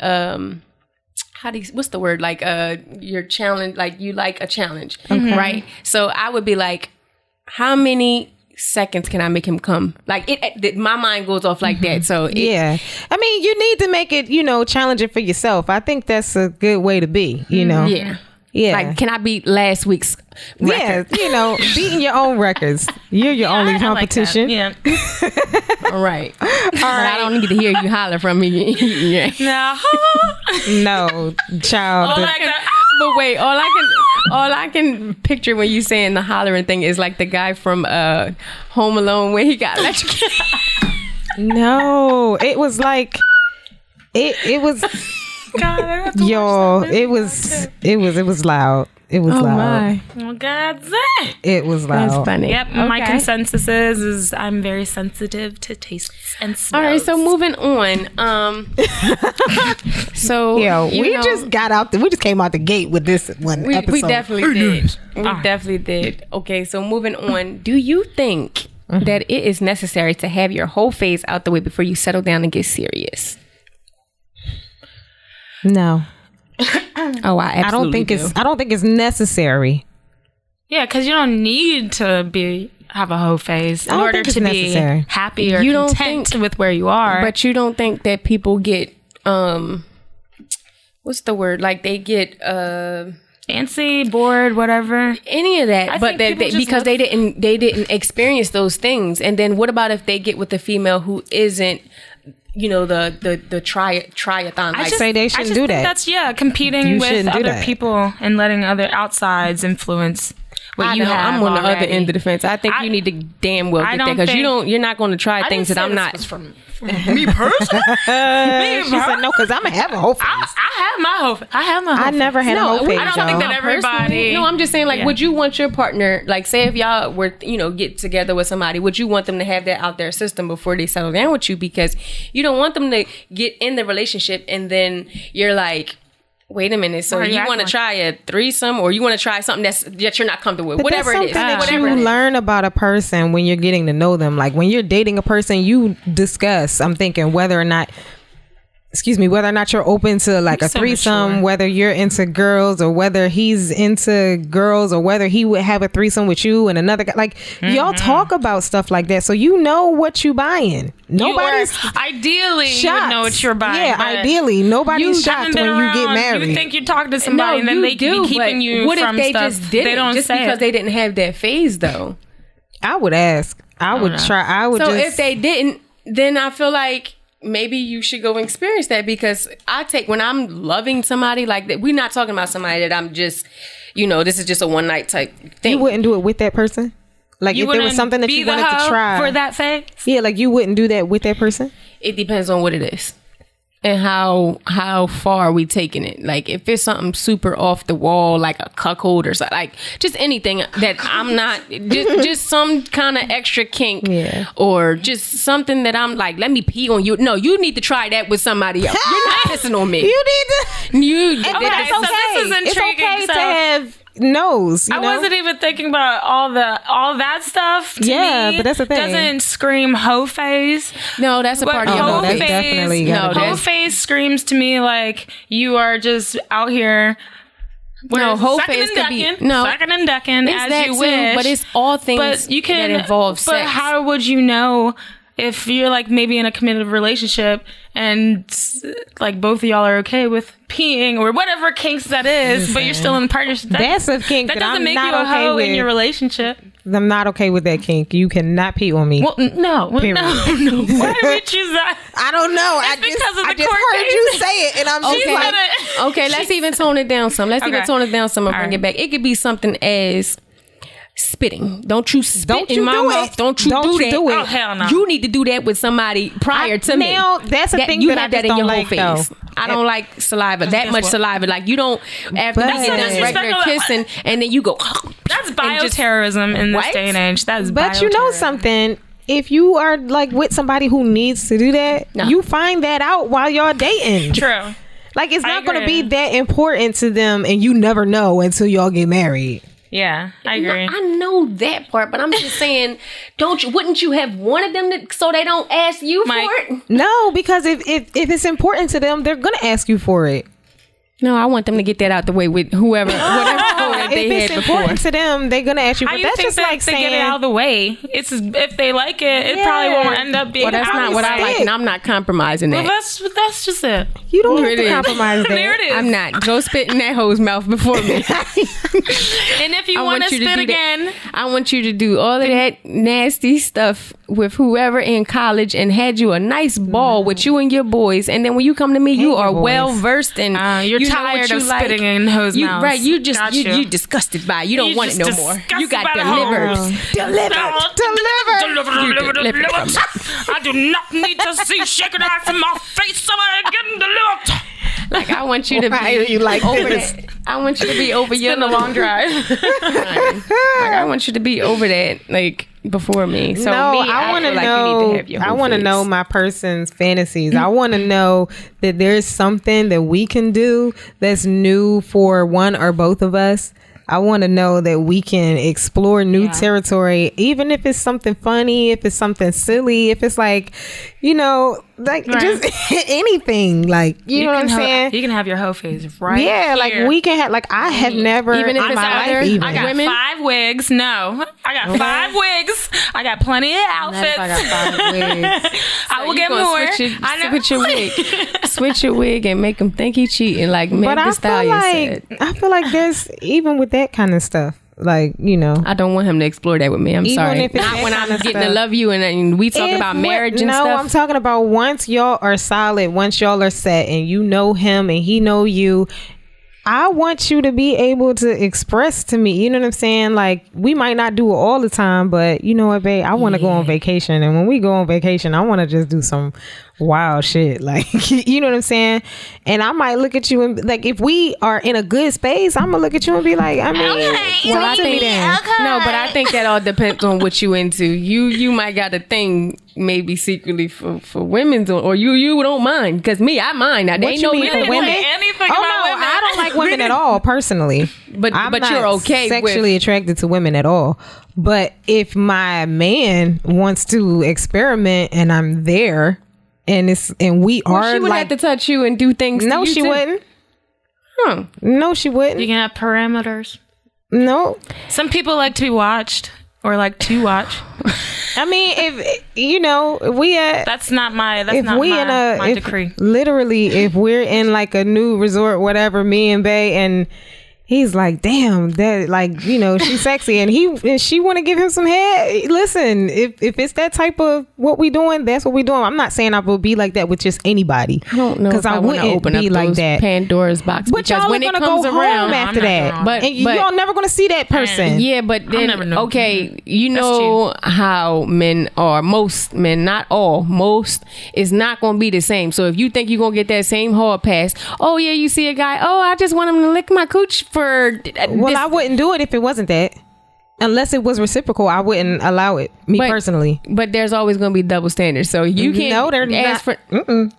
[SPEAKER 4] what's the word? Like you're challenged, like you like a challenge, right? So I would be like, how many seconds can I make him come? Like my mind goes off like that. So
[SPEAKER 2] Yeah, I mean, you need to make it, challenging for yourself. I think that's a good way to be.
[SPEAKER 4] yeah.
[SPEAKER 2] Yeah.
[SPEAKER 4] Like, can I beat last week's record?
[SPEAKER 2] Yeah, beating your own records. You're your only competition.
[SPEAKER 3] Yeah.
[SPEAKER 4] All right. But I don't need to hear you holler from me. Yeah.
[SPEAKER 3] No.
[SPEAKER 2] No, child.
[SPEAKER 3] Oh, like that.
[SPEAKER 4] But wait, all I can picture when you saying the hollering thing is like the guy from Home Alone when he got electrocuted.
[SPEAKER 2] No, it was like it was
[SPEAKER 3] God, I have to
[SPEAKER 2] yo.
[SPEAKER 3] watch that movie
[SPEAKER 2] It was loud. It was
[SPEAKER 4] Oh
[SPEAKER 2] loud.
[SPEAKER 4] my,
[SPEAKER 3] Oh, God's it.
[SPEAKER 2] It was loud.
[SPEAKER 4] that's funny.
[SPEAKER 3] Yep, my
[SPEAKER 4] Okay.
[SPEAKER 3] consensus is I'm very sensitive to tastes and smells.
[SPEAKER 4] All right, so moving on. So
[SPEAKER 2] Yo,
[SPEAKER 4] you
[SPEAKER 2] we
[SPEAKER 4] know,
[SPEAKER 2] just got out. We just came out the gate with this one
[SPEAKER 4] we
[SPEAKER 2] episode.
[SPEAKER 4] definitely did. We definitely did. Okay, so moving on. Do you think that it is necessary to have your whole face out the way before you settle down and get serious?
[SPEAKER 2] No,
[SPEAKER 4] Oh, I absolutely
[SPEAKER 2] I don't think
[SPEAKER 4] do.
[SPEAKER 2] I don't think it's necessary.
[SPEAKER 3] Yeah, because you don't need to have a hoe face in
[SPEAKER 2] I don't
[SPEAKER 3] order
[SPEAKER 2] think it's
[SPEAKER 3] to be
[SPEAKER 2] necessary.
[SPEAKER 3] happy or
[SPEAKER 4] You don't
[SPEAKER 3] content
[SPEAKER 4] think-
[SPEAKER 3] with where you are.
[SPEAKER 4] But you don't think that people get what's the word? Like they get
[SPEAKER 3] fancy, bored, whatever.
[SPEAKER 4] any of that,
[SPEAKER 3] I
[SPEAKER 4] but
[SPEAKER 3] think people just
[SPEAKER 4] because
[SPEAKER 3] look-
[SPEAKER 4] they didn't experience those things. And then what about if they get with a female who isn't the triathlon.
[SPEAKER 2] I say they shouldn't do that.
[SPEAKER 3] That's competing
[SPEAKER 2] You
[SPEAKER 3] with
[SPEAKER 2] shouldn't do
[SPEAKER 3] other
[SPEAKER 2] that.
[SPEAKER 3] people and letting other outsides influence what you have.
[SPEAKER 4] I'm on the other
[SPEAKER 3] already.
[SPEAKER 4] end of the fence. I think you need to damn well
[SPEAKER 3] I
[SPEAKER 4] get that
[SPEAKER 3] don't
[SPEAKER 4] because
[SPEAKER 3] think-
[SPEAKER 4] you're not going to try
[SPEAKER 3] I
[SPEAKER 4] things
[SPEAKER 3] didn't
[SPEAKER 4] that
[SPEAKER 3] say
[SPEAKER 4] I'm
[SPEAKER 3] this
[SPEAKER 4] not.
[SPEAKER 3] was from me personally.
[SPEAKER 2] She said no, because I'm gonna have a whole face.
[SPEAKER 3] I have my whole. I have my. Whole
[SPEAKER 2] I never had a whole face.
[SPEAKER 3] I don't think that everybody.
[SPEAKER 4] Personally, no, I'm just saying, like,
[SPEAKER 3] Yeah.
[SPEAKER 4] would you want your partner, like, say if y'all were, get together with somebody, would you want them to have that out their system before they settle down with you? Because you don't want them to get in the relationship and then you're like, wait a minute, so
[SPEAKER 3] Why are you
[SPEAKER 4] you
[SPEAKER 3] acting
[SPEAKER 4] want to
[SPEAKER 3] like-
[SPEAKER 4] try a threesome or you want to try something that you're not comfortable with,
[SPEAKER 2] But
[SPEAKER 4] whatever
[SPEAKER 2] that's
[SPEAKER 4] it is.
[SPEAKER 2] something that
[SPEAKER 4] Whatever
[SPEAKER 2] you
[SPEAKER 4] it is.
[SPEAKER 2] learn about a person when you're getting to know them. Like when you're dating a person, you discuss. I'm thinking whether or not you're open to like a
[SPEAKER 3] so
[SPEAKER 2] threesome,
[SPEAKER 3] mature.
[SPEAKER 2] whether you're into girls or whether he's into girls or whether he would have a threesome with you and another guy. Like y'all talk about stuff like that, so you know what you buying. Nobody's
[SPEAKER 3] ideally you
[SPEAKER 2] shocked.
[SPEAKER 3] would know what you're buying.
[SPEAKER 2] Yeah,
[SPEAKER 3] but
[SPEAKER 2] ideally nobody's
[SPEAKER 3] you haven't
[SPEAKER 2] shocked
[SPEAKER 3] been
[SPEAKER 2] when you get
[SPEAKER 3] around.
[SPEAKER 2] married.
[SPEAKER 3] You think you talk to somebody and then
[SPEAKER 4] you
[SPEAKER 3] they
[SPEAKER 4] do,
[SPEAKER 3] be keeping
[SPEAKER 4] but
[SPEAKER 3] you
[SPEAKER 4] what
[SPEAKER 3] from
[SPEAKER 4] if they
[SPEAKER 3] stuff.
[SPEAKER 4] just didn't?
[SPEAKER 3] They don't
[SPEAKER 4] just
[SPEAKER 3] say
[SPEAKER 4] because
[SPEAKER 3] it.
[SPEAKER 4] they didn't have that phase though.
[SPEAKER 2] I would ask. I would try. I would
[SPEAKER 4] So
[SPEAKER 2] just.
[SPEAKER 4] if they didn't, then I feel like maybe you should go experience that because when I'm loving somebody like that, we're not talking about somebody that I'm just, this is just a one night type thing.
[SPEAKER 2] You wouldn't do it with that person? Like
[SPEAKER 3] You
[SPEAKER 2] if there was
[SPEAKER 3] wouldn't
[SPEAKER 2] something that
[SPEAKER 3] be
[SPEAKER 2] you
[SPEAKER 3] the
[SPEAKER 2] wanted to
[SPEAKER 3] hoe
[SPEAKER 2] try.
[SPEAKER 3] for that phase.
[SPEAKER 2] Yeah, like you wouldn't do that with that person?
[SPEAKER 4] It depends on what it is and how far we taking it. Like if it's something super off the wall, like a cuckold or something, like just anything that I'm not, just some kind of extra kink, or just something that I'm like, let me pee on you. No, you need to try that with somebody else. You're not pissing on me.
[SPEAKER 2] You need to.
[SPEAKER 4] You.
[SPEAKER 2] But
[SPEAKER 3] Okay,
[SPEAKER 2] it's
[SPEAKER 3] so
[SPEAKER 2] okay.
[SPEAKER 3] this is
[SPEAKER 2] It's
[SPEAKER 3] intriguing.
[SPEAKER 2] okay
[SPEAKER 3] So-
[SPEAKER 2] to have nose. You
[SPEAKER 3] I
[SPEAKER 2] know?
[SPEAKER 3] wasn't even thinking about all that stuff. To
[SPEAKER 2] Yeah,
[SPEAKER 3] me,
[SPEAKER 2] but that's the thing.
[SPEAKER 3] Doesn't scream hoe phase.
[SPEAKER 4] No, that's a
[SPEAKER 3] But
[SPEAKER 4] part of
[SPEAKER 2] Oh,
[SPEAKER 4] your
[SPEAKER 2] no,
[SPEAKER 3] hoe
[SPEAKER 2] that's
[SPEAKER 3] phase,
[SPEAKER 2] definitely
[SPEAKER 4] No,
[SPEAKER 2] gotta be.
[SPEAKER 3] hoe phase screams to me like you are just out here.
[SPEAKER 4] No, hoe
[SPEAKER 3] sucking
[SPEAKER 4] phase
[SPEAKER 3] and
[SPEAKER 4] could be-
[SPEAKER 3] ducking,
[SPEAKER 4] no.
[SPEAKER 3] sucking and ducking
[SPEAKER 4] It's
[SPEAKER 3] as
[SPEAKER 4] that
[SPEAKER 3] you
[SPEAKER 4] too,
[SPEAKER 3] wish.
[SPEAKER 4] but it's all things
[SPEAKER 3] But you can
[SPEAKER 4] that involve
[SPEAKER 3] But
[SPEAKER 4] sex.
[SPEAKER 3] how would you know if you're like maybe in a committed relationship and like both of y'all are okay with peeing or whatever kinks that is, but you're still in a partnership?
[SPEAKER 2] That's a kink
[SPEAKER 3] that
[SPEAKER 2] that
[SPEAKER 3] doesn't
[SPEAKER 2] I'm
[SPEAKER 3] make
[SPEAKER 2] not
[SPEAKER 3] you a
[SPEAKER 2] okay
[SPEAKER 3] hoe
[SPEAKER 2] with.
[SPEAKER 3] in your relationship.
[SPEAKER 2] I'm not okay with that kink. You cannot pee on me.
[SPEAKER 3] Well, no.
[SPEAKER 2] Period.
[SPEAKER 3] Why did we choose that?
[SPEAKER 2] I don't know.
[SPEAKER 3] It's because of the
[SPEAKER 2] I just
[SPEAKER 3] court
[SPEAKER 2] heard
[SPEAKER 3] case.
[SPEAKER 2] you say it, and I'm just
[SPEAKER 3] She
[SPEAKER 2] like,
[SPEAKER 3] said it.
[SPEAKER 4] Okay, let's even tone it down some. Let's even
[SPEAKER 3] Okay.
[SPEAKER 4] tone it down some and bring
[SPEAKER 3] All
[SPEAKER 4] it back. It could be something as spitting. Don't you spit
[SPEAKER 2] Don't
[SPEAKER 4] in
[SPEAKER 2] you
[SPEAKER 4] my
[SPEAKER 2] do
[SPEAKER 4] mouth.
[SPEAKER 2] it.
[SPEAKER 4] Don't you
[SPEAKER 2] Don't
[SPEAKER 4] do
[SPEAKER 2] you
[SPEAKER 4] that.
[SPEAKER 2] do it.
[SPEAKER 3] Oh, hell no.
[SPEAKER 4] You need to do that with somebody prior to me.
[SPEAKER 2] now, that's the thing
[SPEAKER 4] you
[SPEAKER 2] that I
[SPEAKER 4] have
[SPEAKER 2] just
[SPEAKER 4] that in
[SPEAKER 2] don't
[SPEAKER 4] your
[SPEAKER 2] like,
[SPEAKER 4] whole face.
[SPEAKER 2] though.
[SPEAKER 4] I don't like saliva. That
[SPEAKER 3] guess
[SPEAKER 4] much
[SPEAKER 3] what?
[SPEAKER 4] saliva. Like you don't after
[SPEAKER 2] But-
[SPEAKER 4] we get
[SPEAKER 2] That's
[SPEAKER 4] done regular
[SPEAKER 3] disrespectful.
[SPEAKER 4] kissing and then you go
[SPEAKER 3] That's
[SPEAKER 4] and just-
[SPEAKER 3] bioterrorism in this
[SPEAKER 4] What?
[SPEAKER 3] day and age. That's
[SPEAKER 2] But you know
[SPEAKER 3] bioterrorism.
[SPEAKER 2] something? If you are like with somebody who needs to do that,
[SPEAKER 4] No.
[SPEAKER 2] you find that out while y'all dating.
[SPEAKER 3] True.
[SPEAKER 2] Like it's
[SPEAKER 3] I
[SPEAKER 2] not going to
[SPEAKER 3] agree.
[SPEAKER 2] be that important to them, and you never know until y'all get married.
[SPEAKER 3] Yeah, I agree.
[SPEAKER 4] I know that part, but I'm just saying, wouldn't you have wanted them so they don't ask you
[SPEAKER 3] Mike.
[SPEAKER 4] for it?
[SPEAKER 2] No, because if it's important to them, they're gonna ask you for it.
[SPEAKER 4] No, I want them to get that out the way with whatever that they
[SPEAKER 2] If it's
[SPEAKER 4] had before.
[SPEAKER 2] important to them, they're gonna ask you.
[SPEAKER 3] How
[SPEAKER 2] But
[SPEAKER 3] you
[SPEAKER 2] that's
[SPEAKER 3] think
[SPEAKER 2] just
[SPEAKER 3] that
[SPEAKER 2] like
[SPEAKER 3] they
[SPEAKER 2] saying,
[SPEAKER 3] get it out of the way? It's if they like it, it probably
[SPEAKER 2] Yeah.
[SPEAKER 3] won't end up being.
[SPEAKER 4] Well, that's
[SPEAKER 3] out
[SPEAKER 4] not
[SPEAKER 3] of
[SPEAKER 4] what
[SPEAKER 3] the
[SPEAKER 4] I
[SPEAKER 3] way.
[SPEAKER 4] like, and I'm not compromising
[SPEAKER 3] Well,
[SPEAKER 4] that.
[SPEAKER 3] that's just it.
[SPEAKER 2] you don't
[SPEAKER 4] There
[SPEAKER 2] have
[SPEAKER 4] it
[SPEAKER 2] to
[SPEAKER 4] is.
[SPEAKER 2] compromise that.
[SPEAKER 3] There it is.
[SPEAKER 4] I'm not. Go spit in that hoe's mouth before me.
[SPEAKER 3] And if you
[SPEAKER 4] I
[SPEAKER 3] want to
[SPEAKER 4] want you to
[SPEAKER 3] spit
[SPEAKER 4] do that.
[SPEAKER 3] again,
[SPEAKER 4] I want you to do all of that nasty stuff with whoever in college and had you a nice ball with you and your boys. And then when you come to me, you
[SPEAKER 2] your
[SPEAKER 4] are
[SPEAKER 2] boys.
[SPEAKER 4] well versed and
[SPEAKER 3] you're
[SPEAKER 4] you know
[SPEAKER 3] tired
[SPEAKER 4] what you
[SPEAKER 3] of
[SPEAKER 4] like.
[SPEAKER 3] spitting in hoes'
[SPEAKER 4] You-
[SPEAKER 3] mouths.
[SPEAKER 4] Right. You just,
[SPEAKER 3] Got
[SPEAKER 4] you disgusted by it. You don't
[SPEAKER 3] You
[SPEAKER 4] want it no
[SPEAKER 3] just
[SPEAKER 4] more.
[SPEAKER 3] disgusted
[SPEAKER 4] You got
[SPEAKER 3] by the
[SPEAKER 4] delivered.
[SPEAKER 3] I do not need to see shaking ass in my face. Somebody getting delivered.
[SPEAKER 4] Like I want you to
[SPEAKER 2] Why are
[SPEAKER 4] be
[SPEAKER 2] you like
[SPEAKER 4] over
[SPEAKER 2] this?
[SPEAKER 4] that. I want you to be over your
[SPEAKER 3] Been a long drive.
[SPEAKER 4] Like I want you to be over that like before me. So
[SPEAKER 2] no,
[SPEAKER 4] me,
[SPEAKER 2] I want to
[SPEAKER 4] feel like you
[SPEAKER 2] know.
[SPEAKER 4] need to have your
[SPEAKER 2] I
[SPEAKER 4] whole
[SPEAKER 2] want to
[SPEAKER 4] face.
[SPEAKER 2] know my person's fantasies. I want to know that there's something that we can do that's new for one or both of us. I want to know that we can explore new territory, even if it's something funny, if it's something silly, if it's like, like just anything. Like, you know what I'm saying?
[SPEAKER 3] You can have your hoe phase right
[SPEAKER 2] Yeah, like
[SPEAKER 3] here.
[SPEAKER 2] we can have, like I have never
[SPEAKER 4] Even if
[SPEAKER 2] in
[SPEAKER 4] it's
[SPEAKER 2] my
[SPEAKER 4] other-
[SPEAKER 2] life even.
[SPEAKER 3] I got
[SPEAKER 4] women?
[SPEAKER 3] 5 wigs. No, I got 5 wigs. I got plenty of outfits. I will
[SPEAKER 4] You
[SPEAKER 3] get
[SPEAKER 4] gonna
[SPEAKER 3] more.
[SPEAKER 4] switch your wig. Switch your wig and make him think he cheating like Meg
[SPEAKER 2] But
[SPEAKER 4] Thee Stallion said.
[SPEAKER 2] I feel like there's, even with that kind of stuff, Like, you know.
[SPEAKER 4] I don't want him to explore that with me. I'm
[SPEAKER 2] Even
[SPEAKER 4] sorry.
[SPEAKER 2] if it's
[SPEAKER 4] Not
[SPEAKER 2] that
[SPEAKER 4] when
[SPEAKER 2] kind
[SPEAKER 4] I'm
[SPEAKER 2] of
[SPEAKER 4] getting to
[SPEAKER 2] stuff.
[SPEAKER 4] love you and we talking about marriage and stuff.
[SPEAKER 2] No, I'm talking about once y'all are solid, once y'all are set and you know him and he know you, I want you to be able to express to me, you know what I'm saying? Like, we might not do it all the time, but you know what, babe? I want to go on vacation. And when we go on vacation, I want to just do some wild shit. Like, you know what I'm saying? And I might look at you and, like, if we are in a good space, I'm going to look at you and be like, I mean,
[SPEAKER 4] Well, I think no, but I think that all depends on what you into. You might got a thing maybe secretly for women's or you don't mind, because me, I mind. Now,
[SPEAKER 2] What
[SPEAKER 4] they
[SPEAKER 2] you
[SPEAKER 4] know
[SPEAKER 2] mean
[SPEAKER 4] me
[SPEAKER 2] for women?
[SPEAKER 3] Anything
[SPEAKER 2] Oh,
[SPEAKER 3] about
[SPEAKER 2] no,
[SPEAKER 3] women.
[SPEAKER 2] I don't like women at all, personally.
[SPEAKER 4] But
[SPEAKER 2] I'm
[SPEAKER 4] but
[SPEAKER 2] not
[SPEAKER 4] you're okay
[SPEAKER 2] sexually
[SPEAKER 4] with
[SPEAKER 2] attracted to women at all. But if my man wants to experiment and I'm there and we
[SPEAKER 4] well,
[SPEAKER 2] are
[SPEAKER 4] she would
[SPEAKER 2] like,
[SPEAKER 4] have to touch you and do things.
[SPEAKER 2] no,
[SPEAKER 4] to you
[SPEAKER 2] she
[SPEAKER 4] too.
[SPEAKER 2] wouldn't.
[SPEAKER 4] Huh.
[SPEAKER 2] No, she
[SPEAKER 3] You
[SPEAKER 2] wouldn't.
[SPEAKER 3] can have parameters.
[SPEAKER 2] No.
[SPEAKER 3] Some people like to be watched or like to watch.
[SPEAKER 2] I mean, if you know, we at
[SPEAKER 3] That's not my. That's
[SPEAKER 2] if
[SPEAKER 3] not
[SPEAKER 2] we
[SPEAKER 3] my,
[SPEAKER 2] in a
[SPEAKER 3] my
[SPEAKER 2] if,
[SPEAKER 3] decree.
[SPEAKER 2] literally if we're in like a new resort, whatever, me and Bay, and he's like, damn, that, like, you know, she's sexy, and she want to give him some head. Listen, if it's that type of what we doing, that's what we doing. I'm not saying I will be like that with just anybody.
[SPEAKER 4] I don't know
[SPEAKER 2] because
[SPEAKER 4] if I want to
[SPEAKER 2] wouldn't
[SPEAKER 4] open up
[SPEAKER 2] be like
[SPEAKER 4] those
[SPEAKER 2] that.
[SPEAKER 4] Pandora's box.
[SPEAKER 2] But
[SPEAKER 4] because
[SPEAKER 2] y'all
[SPEAKER 4] when
[SPEAKER 2] are
[SPEAKER 4] it
[SPEAKER 2] gonna
[SPEAKER 4] comes
[SPEAKER 2] go
[SPEAKER 4] around,
[SPEAKER 2] home after
[SPEAKER 3] I'm not
[SPEAKER 2] that,
[SPEAKER 3] going.
[SPEAKER 4] But-
[SPEAKER 2] and
[SPEAKER 4] but-
[SPEAKER 2] y'all never gonna see that person.
[SPEAKER 4] Yeah, but then
[SPEAKER 3] never know.
[SPEAKER 4] okay, you
[SPEAKER 3] That's
[SPEAKER 4] know how men are. Most men, not all, most is not going to be the same. So if you think you're going to get that same hard pass, oh yeah, you see a guy, oh I just want him to lick my cooch for.
[SPEAKER 2] Well, I wouldn't do it if it wasn't that. Unless it was reciprocal, I wouldn't allow it. Me personally.
[SPEAKER 4] But there's always going to be double standards. So you can't.
[SPEAKER 2] No, they're
[SPEAKER 4] ask
[SPEAKER 2] not.
[SPEAKER 4] for.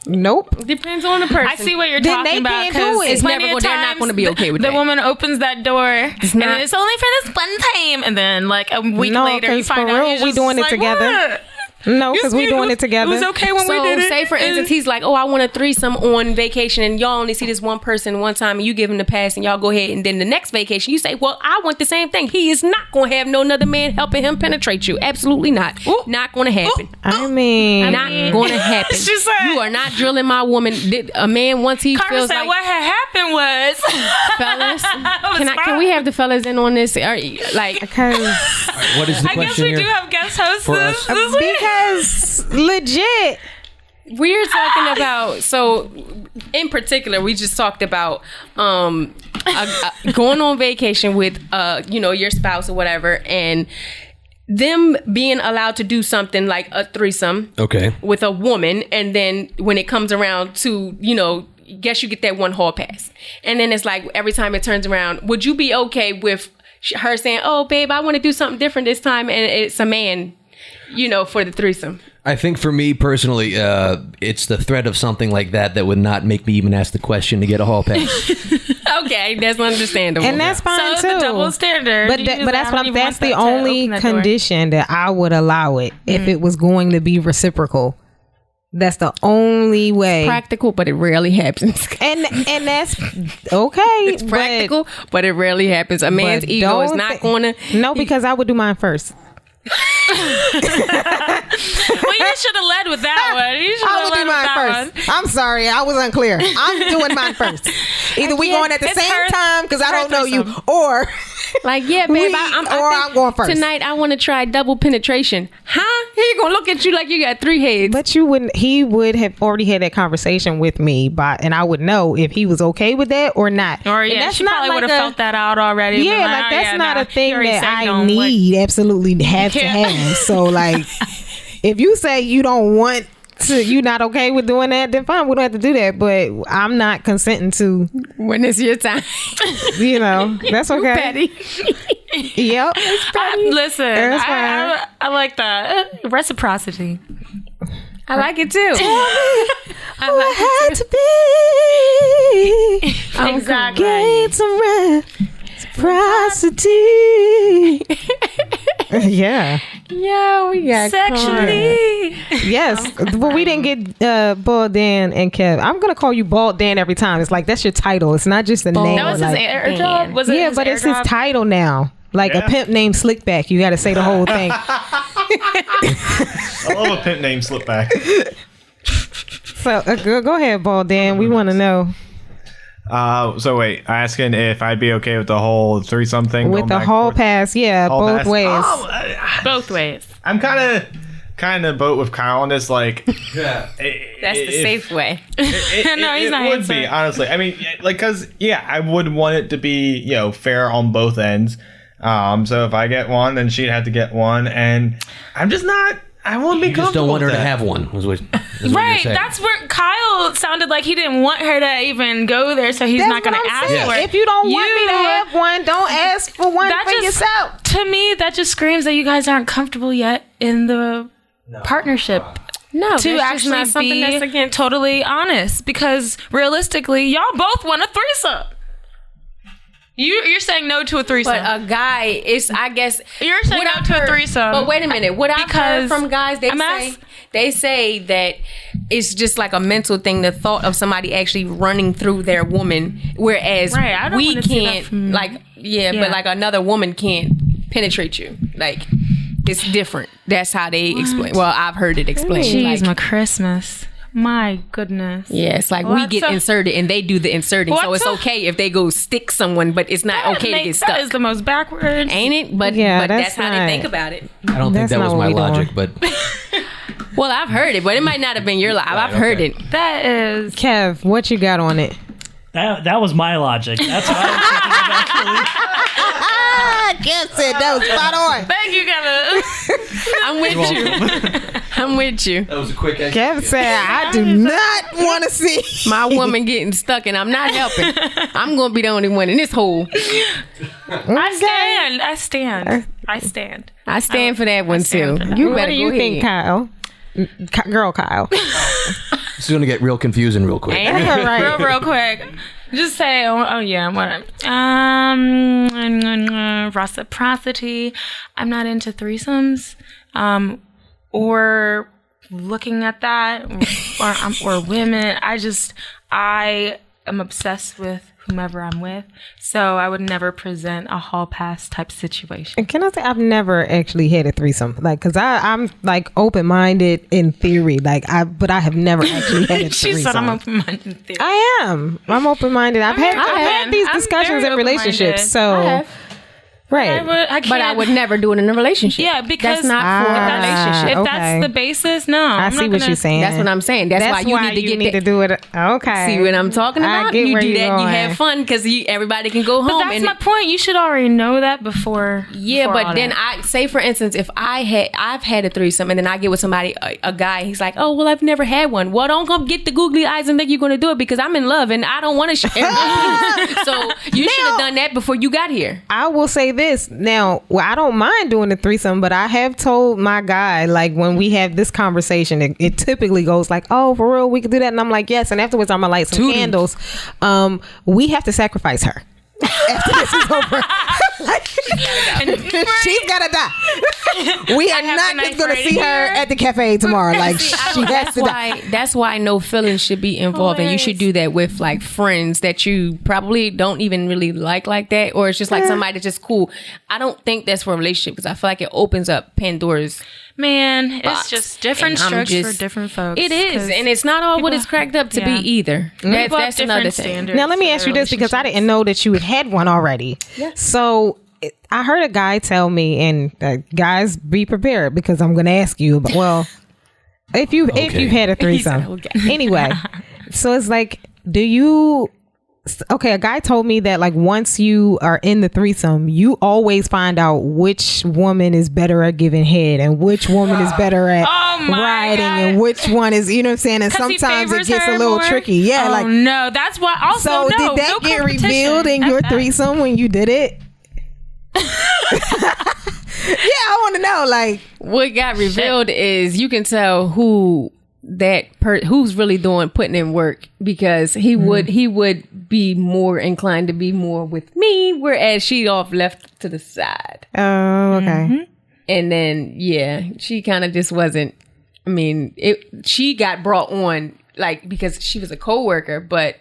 [SPEAKER 2] Nope.
[SPEAKER 4] Depends on the person.
[SPEAKER 3] I see what you're
[SPEAKER 2] Then
[SPEAKER 3] talking
[SPEAKER 2] they
[SPEAKER 3] about.
[SPEAKER 2] can't do
[SPEAKER 3] 'cause
[SPEAKER 2] it. It's
[SPEAKER 3] plenty
[SPEAKER 4] never
[SPEAKER 3] of
[SPEAKER 4] they're not
[SPEAKER 3] times
[SPEAKER 4] gonna be okay with
[SPEAKER 3] the
[SPEAKER 4] that.
[SPEAKER 3] woman opens that door and
[SPEAKER 4] not-
[SPEAKER 3] it's only for this one time, and then like a week
[SPEAKER 2] No,
[SPEAKER 3] later you
[SPEAKER 2] 'cause for
[SPEAKER 3] find
[SPEAKER 2] real,
[SPEAKER 3] out he's
[SPEAKER 2] we
[SPEAKER 3] just
[SPEAKER 2] doing it
[SPEAKER 3] like,
[SPEAKER 2] together.
[SPEAKER 3] "What?
[SPEAKER 2] No,
[SPEAKER 3] You
[SPEAKER 2] because we
[SPEAKER 3] see,
[SPEAKER 2] doing
[SPEAKER 3] was-
[SPEAKER 2] it together.
[SPEAKER 3] It was okay when we
[SPEAKER 4] So
[SPEAKER 3] did it.
[SPEAKER 4] say for instance, he's like, oh, I want a threesome on vacation, and y'all only see this one person one time, and you give him the pass, and y'all go ahead, and then the next vacation, you say, well, I want the same thing. He is not going to have no other man helping him penetrate you. Absolutely not. Not going to happen.
[SPEAKER 2] I mean,
[SPEAKER 4] Not going to happen.
[SPEAKER 3] She said-
[SPEAKER 4] You are not drilling my woman. A man, once he
[SPEAKER 3] Carmen
[SPEAKER 4] feels
[SPEAKER 3] said
[SPEAKER 4] like,
[SPEAKER 3] what had happened was
[SPEAKER 4] fellas,
[SPEAKER 3] was
[SPEAKER 4] can we have the fellas in on this? Like,
[SPEAKER 2] because
[SPEAKER 5] What is the
[SPEAKER 3] I guess
[SPEAKER 5] question
[SPEAKER 3] we
[SPEAKER 5] here?
[SPEAKER 3] do have guest hosts
[SPEAKER 5] For
[SPEAKER 3] this
[SPEAKER 5] us?
[SPEAKER 3] week.
[SPEAKER 2] because legit.
[SPEAKER 4] we're talking about, so in particular, we just talked about going on vacation with your spouse or whatever, and them being allowed to do something like a threesome
[SPEAKER 5] Okay.
[SPEAKER 4] with a woman, and then when it comes around to, guess you get that one hall pass, and then it's like every time it turns around, would you be okay with her saying, oh babe, I want to do something different this time, and it's a man, for the threesome?
[SPEAKER 5] I think for me personally, it's the threat of something like that would not make me even ask the question to get a hall pass.
[SPEAKER 4] Okay, that's understandable.
[SPEAKER 2] And that's fine
[SPEAKER 3] So
[SPEAKER 2] too.
[SPEAKER 3] the double standard.
[SPEAKER 2] But
[SPEAKER 3] You
[SPEAKER 2] but
[SPEAKER 3] just
[SPEAKER 2] that's
[SPEAKER 3] don't
[SPEAKER 2] what
[SPEAKER 3] even
[SPEAKER 2] that's
[SPEAKER 3] want
[SPEAKER 2] the
[SPEAKER 3] that to
[SPEAKER 2] only
[SPEAKER 3] open that door.
[SPEAKER 2] condition that I would allow it if it was going to be reciprocal. That's the only way.
[SPEAKER 4] practical, but it rarely happens.
[SPEAKER 2] And that's okay.
[SPEAKER 4] It's practical, but it rarely happens. A man's
[SPEAKER 2] but
[SPEAKER 4] ego is
[SPEAKER 2] don't
[SPEAKER 4] not
[SPEAKER 2] thi-
[SPEAKER 4] going to.
[SPEAKER 2] No, because I would do mine first.
[SPEAKER 3] Well, you should have led with that one. You should
[SPEAKER 2] I
[SPEAKER 3] have
[SPEAKER 2] would
[SPEAKER 3] led
[SPEAKER 2] do
[SPEAKER 3] with
[SPEAKER 2] mine
[SPEAKER 3] that
[SPEAKER 2] first.
[SPEAKER 3] one.
[SPEAKER 2] I'm sorry, I was unclear. I'm doing mine first. Either we going at the
[SPEAKER 3] It's
[SPEAKER 2] same
[SPEAKER 3] her-
[SPEAKER 2] time because I
[SPEAKER 3] her
[SPEAKER 2] don't know you,
[SPEAKER 3] threesome.
[SPEAKER 2] or
[SPEAKER 4] Like, yeah, babe, I think
[SPEAKER 2] I'm going first.
[SPEAKER 4] tonight I want to try double penetration. Huh? He gonna look at you like you got 3 heads.
[SPEAKER 2] But you wouldn't. He would have already had that conversation with me, and I would know if he was okay with that or not.
[SPEAKER 3] Or
[SPEAKER 2] And
[SPEAKER 3] yeah,
[SPEAKER 2] that's
[SPEAKER 3] she
[SPEAKER 2] not
[SPEAKER 3] probably
[SPEAKER 2] like
[SPEAKER 3] would have
[SPEAKER 2] a-
[SPEAKER 3] felt that out already.
[SPEAKER 2] Yeah,
[SPEAKER 3] Been
[SPEAKER 2] like
[SPEAKER 3] oh,
[SPEAKER 2] that's
[SPEAKER 3] yeah,
[SPEAKER 2] not
[SPEAKER 3] nah,
[SPEAKER 2] a thing
[SPEAKER 3] he already
[SPEAKER 2] that
[SPEAKER 3] said
[SPEAKER 2] I
[SPEAKER 3] don't like-
[SPEAKER 2] need. Absolutely have to
[SPEAKER 3] Yeah.
[SPEAKER 2] have. So like, if you say you don't want to, you're not okay with doing that, then fine, we don't have to do that. But I'm not consenting to.
[SPEAKER 4] When it's your time.
[SPEAKER 2] That's okay.
[SPEAKER 4] Petty.
[SPEAKER 2] Yep.
[SPEAKER 3] Listen,
[SPEAKER 2] That's fine.
[SPEAKER 3] I like that reciprocity.
[SPEAKER 4] I like it too.
[SPEAKER 2] Who I had to be.
[SPEAKER 3] Exactly.
[SPEAKER 2] Gain some reciprocity. Yeah.
[SPEAKER 4] Yeah, we got
[SPEAKER 3] Sexually.
[SPEAKER 2] Yes. But we didn't get Bald Dan and Kev. I'm going to call you Bald Dan every time. It's like, that's your title. It's not just a name.
[SPEAKER 3] That was
[SPEAKER 2] like,
[SPEAKER 3] his airdrop. Was it
[SPEAKER 2] yeah,
[SPEAKER 3] his
[SPEAKER 2] but it's his
[SPEAKER 3] airdrop?
[SPEAKER 2] title now. Like a pimp named Slickback. You got to say the whole thing.
[SPEAKER 6] I love a pimp name Slipback.
[SPEAKER 2] So go ahead, Bald Dan. We want to know.
[SPEAKER 6] So wait, asking if I'd be okay with the whole threesome thing
[SPEAKER 2] With
[SPEAKER 6] going
[SPEAKER 2] the
[SPEAKER 6] back and
[SPEAKER 2] whole
[SPEAKER 6] forth?
[SPEAKER 2] pass, yeah,
[SPEAKER 6] Whole
[SPEAKER 2] both
[SPEAKER 6] pass?
[SPEAKER 2] ways.
[SPEAKER 3] Both ways.
[SPEAKER 6] I'm kind of boat with Kyle on this. Like,
[SPEAKER 4] That's the safe way.
[SPEAKER 3] No, he's not
[SPEAKER 6] It would
[SPEAKER 3] answering.
[SPEAKER 6] be, honestly. I mean, like, because I would want it to be fair on both ends. So if I get one, then she'd have to get one, and I'm just not. I won't be
[SPEAKER 5] You just
[SPEAKER 6] comfortable
[SPEAKER 5] don't want her
[SPEAKER 6] with
[SPEAKER 5] to
[SPEAKER 6] that.
[SPEAKER 5] have one. Is what you're
[SPEAKER 3] Right,
[SPEAKER 5] saying.
[SPEAKER 3] that's where Kyle sounded like he didn't want her to even go there, so he's
[SPEAKER 2] That's
[SPEAKER 3] not going to
[SPEAKER 2] what I'm
[SPEAKER 3] ask
[SPEAKER 2] saying.
[SPEAKER 3] for it.
[SPEAKER 2] If you don't want me to have one, don't ask for one
[SPEAKER 3] That
[SPEAKER 2] for
[SPEAKER 3] just-
[SPEAKER 2] yourself.
[SPEAKER 3] To me, that just screams that you guys aren't comfortable yet in the partnership.
[SPEAKER 4] No,
[SPEAKER 3] To
[SPEAKER 4] that's
[SPEAKER 3] actually
[SPEAKER 4] just not something
[SPEAKER 3] be
[SPEAKER 4] that's against.
[SPEAKER 3] totally honest, because realistically, y'all both want a threesome. You're saying no to a threesome.
[SPEAKER 4] But a guy is, I guess,
[SPEAKER 3] You're saying
[SPEAKER 4] what
[SPEAKER 3] no
[SPEAKER 4] I've
[SPEAKER 3] to a
[SPEAKER 4] heard-
[SPEAKER 3] threesome.
[SPEAKER 4] But wait a minute, what I've heard
[SPEAKER 3] Because
[SPEAKER 4] from guys,
[SPEAKER 3] I'm
[SPEAKER 4] they say that it's just like a mental thing. The thought of somebody actually running through their woman, whereas
[SPEAKER 3] Right, I don't
[SPEAKER 4] we
[SPEAKER 3] wanna see that
[SPEAKER 4] can't,
[SPEAKER 3] from-
[SPEAKER 4] like,
[SPEAKER 3] Yeah.
[SPEAKER 4] but like another woman can't penetrate you. Like, it's different. That's how they explain. Well, I've heard it explained.
[SPEAKER 3] Jeez,
[SPEAKER 4] Like,
[SPEAKER 3] my Christmas. My goodness.
[SPEAKER 4] yeah, it's like we
[SPEAKER 3] What's
[SPEAKER 4] get
[SPEAKER 3] up?
[SPEAKER 4] inserted and they do the inserting. So
[SPEAKER 3] What's
[SPEAKER 4] it's
[SPEAKER 3] up?
[SPEAKER 4] okay if they go stick someone, but it's not okay to get stuck.
[SPEAKER 3] That is the most backwards.
[SPEAKER 4] Ain't it? But
[SPEAKER 2] Yeah,
[SPEAKER 4] that's
[SPEAKER 2] that's
[SPEAKER 4] how they
[SPEAKER 2] not-
[SPEAKER 4] think about it.
[SPEAKER 5] I don't think
[SPEAKER 2] That's
[SPEAKER 5] that
[SPEAKER 2] not
[SPEAKER 5] was
[SPEAKER 2] what
[SPEAKER 5] my
[SPEAKER 2] we doing.
[SPEAKER 5] logic, but
[SPEAKER 4] Well, I've heard it, but it might not have been your life. I've heard it.
[SPEAKER 3] That is.
[SPEAKER 2] Kev, what you got on it?
[SPEAKER 7] That was my logic. That's what I was thinking of actually.
[SPEAKER 2] Kev said that was spot on.
[SPEAKER 3] Thank you, Kevin.
[SPEAKER 4] I'm with you. I'm with you.
[SPEAKER 5] that was a quick
[SPEAKER 2] Kev said, I do not want to see.
[SPEAKER 4] My woman getting stuck and I'm not helping. I'm going to be the only one in this hole.
[SPEAKER 3] I stand. I stand. I stand.
[SPEAKER 4] I stand for that one, too.
[SPEAKER 3] stand for that.
[SPEAKER 4] You
[SPEAKER 2] What
[SPEAKER 4] better
[SPEAKER 2] do you
[SPEAKER 4] go
[SPEAKER 2] think,
[SPEAKER 4] ahead.
[SPEAKER 2] Kyle? Girl Kyle.
[SPEAKER 5] This is gonna get real confusing real quick.
[SPEAKER 4] Ain't it?
[SPEAKER 2] All right.
[SPEAKER 3] Real quick. Just say, oh yeah, what? Reciprocity. I'm not into threesomes, or looking at that, or women. I am obsessed with whomever I'm with, so I would never present a hall pass type situation.
[SPEAKER 2] And can I say I've never actually had a threesome, like, cause I'm like open minded in theory, but I have never actually had a
[SPEAKER 3] She
[SPEAKER 2] threesome.
[SPEAKER 3] said I'm open-minded. Theory.
[SPEAKER 2] I am. I'm open minded. I've had these
[SPEAKER 3] I'm
[SPEAKER 2] discussions
[SPEAKER 3] very
[SPEAKER 2] in relationships.
[SPEAKER 3] open-minded.
[SPEAKER 2] So
[SPEAKER 4] I have.
[SPEAKER 2] right.
[SPEAKER 4] But I would never do it in a relationship.
[SPEAKER 3] Yeah, because
[SPEAKER 4] that's not for a relationship.
[SPEAKER 3] If
[SPEAKER 2] okay.
[SPEAKER 3] that's the basis, no.
[SPEAKER 2] I see what you're saying.
[SPEAKER 4] That's what I'm saying. That's why you need to get
[SPEAKER 2] do it. Okay.
[SPEAKER 4] See what I'm talking
[SPEAKER 2] I
[SPEAKER 4] about?
[SPEAKER 2] get
[SPEAKER 4] You
[SPEAKER 2] where
[SPEAKER 4] do
[SPEAKER 2] you're
[SPEAKER 4] that, you
[SPEAKER 2] going.
[SPEAKER 4] have fun because everybody can go
[SPEAKER 3] But
[SPEAKER 4] home.
[SPEAKER 3] that's
[SPEAKER 4] and
[SPEAKER 3] my point. You should already know that before.
[SPEAKER 4] Yeah,
[SPEAKER 3] before all
[SPEAKER 4] but then
[SPEAKER 3] that.
[SPEAKER 4] I say, for instance, if I've had a threesome and then I get with somebody, a guy, he's like, oh, well, I've never had one. Well, don't come get the googly eyes and think you're going to do it because I'm in love and I don't want to share. So you should have done that before you got here.
[SPEAKER 2] I will say this now. Well, I don't mind doing the threesome, but I have told my guy, like, when we have this conversation, it typically goes like, "Oh, for real, we could do that," and I'm like, "Yes." And afterwards, I'm gonna light some candles. We have to sacrifice her after this is over. Like, she's gotta die. We are
[SPEAKER 3] have
[SPEAKER 2] not
[SPEAKER 3] the knife
[SPEAKER 2] just gonna
[SPEAKER 3] right
[SPEAKER 2] see her
[SPEAKER 3] here.
[SPEAKER 2] at the cafe tomorrow. Like, she has to die.
[SPEAKER 4] That's why no feelings should be involved, and you should do that with like friends that you probably don't even really like that, or it's just like somebody that's just cool. I don't think that's for a relationship because I feel like it opens up Pandora's.
[SPEAKER 3] Man, it's
[SPEAKER 4] box.
[SPEAKER 3] just different
[SPEAKER 4] And I'm
[SPEAKER 3] strokes
[SPEAKER 4] just-
[SPEAKER 3] for different folks.
[SPEAKER 4] It is,
[SPEAKER 3] 'cause
[SPEAKER 4] and it's not all what it's cracked up to
[SPEAKER 3] yeah.
[SPEAKER 4] be either.
[SPEAKER 3] people have
[SPEAKER 4] That's another
[SPEAKER 3] different
[SPEAKER 4] thing.
[SPEAKER 3] standards
[SPEAKER 2] Now, let me
[SPEAKER 3] for
[SPEAKER 2] ask you this because I
[SPEAKER 3] relationships.
[SPEAKER 2] didn't know that you had one already. So I heard a guy tell me, and guys, be prepared because I'm going to ask you. But well, if you've had a threesome, anyway. So it's like, do you? Okay, a guy told me that like once you are in the threesome, you always find out which woman is better at giving head and which woman is better at
[SPEAKER 3] my
[SPEAKER 2] riding
[SPEAKER 3] God.
[SPEAKER 2] and which one is, you know what I'm saying? And
[SPEAKER 3] 'Cause he
[SPEAKER 2] sometimes it
[SPEAKER 3] favors
[SPEAKER 2] gets a
[SPEAKER 3] her
[SPEAKER 2] little
[SPEAKER 3] more?
[SPEAKER 2] tricky. Yeah,
[SPEAKER 3] Oh,
[SPEAKER 2] like
[SPEAKER 3] no, that's why. Also,
[SPEAKER 2] so
[SPEAKER 3] no,
[SPEAKER 2] did that
[SPEAKER 3] no
[SPEAKER 2] get
[SPEAKER 3] competition.
[SPEAKER 2] revealed in
[SPEAKER 3] F
[SPEAKER 2] your
[SPEAKER 3] that.
[SPEAKER 2] threesome when you did it? Yeah, I want to know. Like,
[SPEAKER 4] What got revealed is you can tell who's really putting in work because he would be more inclined to be more with me, whereas she off left to the side.
[SPEAKER 2] oh, okay.
[SPEAKER 4] And then she kind of just wasn't. I mean, she got brought on like because she was a coworker, but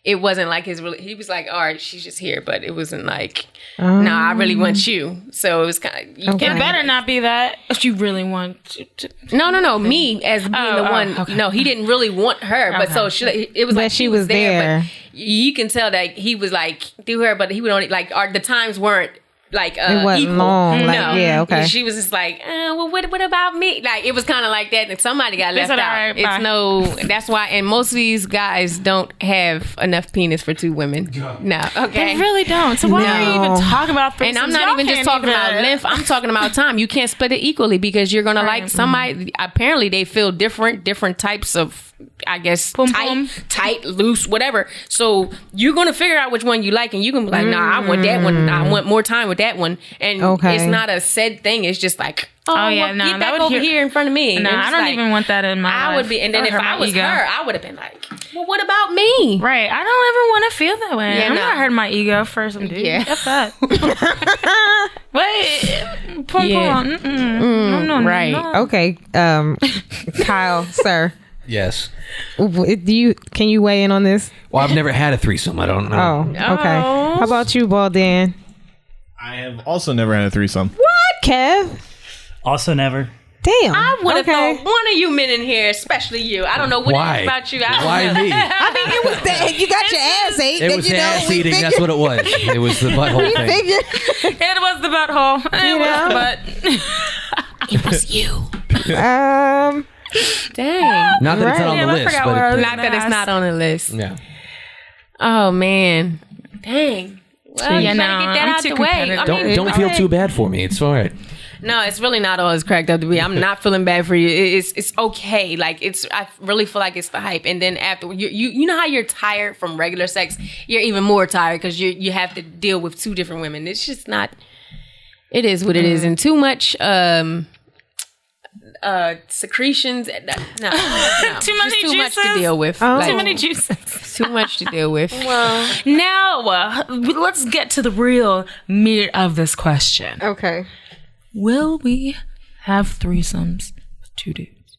[SPEAKER 4] it wasn't like he was like, all right, she's just here, but it wasn't like, no, I really want you. So it was kind of,
[SPEAKER 3] It better not be that if you really want to.
[SPEAKER 4] No, me as being the one.
[SPEAKER 3] okay.
[SPEAKER 4] No, he didn't really want her, but so it was
[SPEAKER 2] But
[SPEAKER 4] like
[SPEAKER 2] she was there.
[SPEAKER 4] But you can tell that he was like through her, but he would only like, the times weren't like
[SPEAKER 2] It wasn't
[SPEAKER 4] equal.
[SPEAKER 2] long. Like,
[SPEAKER 4] No.
[SPEAKER 2] yeah, okay.
[SPEAKER 4] And she was just like, well, what about me? Like, it was kind of like that, and somebody got left
[SPEAKER 3] said,
[SPEAKER 4] out.
[SPEAKER 3] "All right, bye."
[SPEAKER 4] That's why, and most of these guys don't have enough penis for 2 women. No, okay.
[SPEAKER 3] They really don't. So why are you even
[SPEAKER 2] No.
[SPEAKER 3] talking about threesomes?
[SPEAKER 4] And I'm not
[SPEAKER 3] Y'all
[SPEAKER 4] even just
[SPEAKER 3] can't
[SPEAKER 4] talking
[SPEAKER 3] even-
[SPEAKER 4] about length. I'm talking about time. You can't split it equally because you're gonna like somebody. Apparently, they feel different types of, I guess,
[SPEAKER 3] Boom, boom.
[SPEAKER 4] tight, loose, whatever. So you're gonna figure out which one you like, and you can be like, nah, I want that one. I want more time with that one. And
[SPEAKER 2] Okay.
[SPEAKER 4] it's not a said thing. It's just like,
[SPEAKER 3] Oh, yeah,
[SPEAKER 4] well,
[SPEAKER 3] no,
[SPEAKER 4] get
[SPEAKER 3] that
[SPEAKER 4] back
[SPEAKER 3] would
[SPEAKER 4] over
[SPEAKER 3] hear-
[SPEAKER 4] here in front of me.
[SPEAKER 3] No,
[SPEAKER 4] And it's
[SPEAKER 3] I don't
[SPEAKER 4] like,
[SPEAKER 3] even want that in my
[SPEAKER 4] I
[SPEAKER 3] life.
[SPEAKER 4] would be, and then
[SPEAKER 3] That
[SPEAKER 4] if
[SPEAKER 3] would hurt
[SPEAKER 4] I
[SPEAKER 3] my
[SPEAKER 4] was
[SPEAKER 3] ego.
[SPEAKER 4] her, I would have been like, well, what about me?
[SPEAKER 3] Right. I don't ever want to feel that way.
[SPEAKER 4] Yeah,
[SPEAKER 3] I'm
[SPEAKER 4] no.
[SPEAKER 3] not hurting my ego for some dude.
[SPEAKER 4] Yeah.
[SPEAKER 3] F that. Wait. Pum,
[SPEAKER 4] Yeah.
[SPEAKER 3] pum. No,
[SPEAKER 4] right.
[SPEAKER 3] no.
[SPEAKER 2] Okay, Kyle, sir,
[SPEAKER 5] Yes.
[SPEAKER 2] can you weigh in on this?
[SPEAKER 5] Well, I've never had a threesome. I don't know.
[SPEAKER 2] Oh, okay. How about you, Baldan?
[SPEAKER 6] I have also never had a threesome.
[SPEAKER 2] What, Kev?
[SPEAKER 7] Also never.
[SPEAKER 2] Damn.
[SPEAKER 4] I would have
[SPEAKER 2] okay.
[SPEAKER 4] thought one of you men in here, especially you. I don't know what
[SPEAKER 5] Why?
[SPEAKER 4] it is about you. I don't
[SPEAKER 5] Why
[SPEAKER 4] know.
[SPEAKER 5] me?
[SPEAKER 2] I mean, it was that you got your ass ate.
[SPEAKER 5] It was the ass eating. That's what it was. It was the butthole thing.
[SPEAKER 3] It was the butthole. It was the butt.
[SPEAKER 4] It was you. Dang.
[SPEAKER 5] Not that it's not on
[SPEAKER 3] Yeah,
[SPEAKER 5] the
[SPEAKER 3] I
[SPEAKER 5] list,
[SPEAKER 3] forgot
[SPEAKER 5] but
[SPEAKER 3] where I was
[SPEAKER 4] Not that it's not on the list.
[SPEAKER 5] yeah.
[SPEAKER 4] Oh man. Dang. Well,
[SPEAKER 3] Yeah,
[SPEAKER 4] you
[SPEAKER 3] no,
[SPEAKER 4] better get that
[SPEAKER 3] I'm
[SPEAKER 4] out
[SPEAKER 3] too
[SPEAKER 4] the way.
[SPEAKER 3] competitive.
[SPEAKER 5] Don't feel too bad for me. It's all right.
[SPEAKER 4] No, it's really not all it's cracked up to be. I'm not feeling bad for you. It's okay. Like I really feel like it's the hype. And then after you know how you're tired from regular sex, you're even more tired because you have to deal with 2 different women. It's just not. It is what it is, and too much secretions. No,
[SPEAKER 3] Too many
[SPEAKER 4] just too much to
[SPEAKER 3] juices?
[SPEAKER 4] deal with.
[SPEAKER 2] Oh.
[SPEAKER 4] Like,
[SPEAKER 3] Too many juices.
[SPEAKER 4] Too much to deal with.
[SPEAKER 3] Now, let's get to the real meat of this question.
[SPEAKER 2] Okay.
[SPEAKER 3] Will we have threesomes with 2 dudes?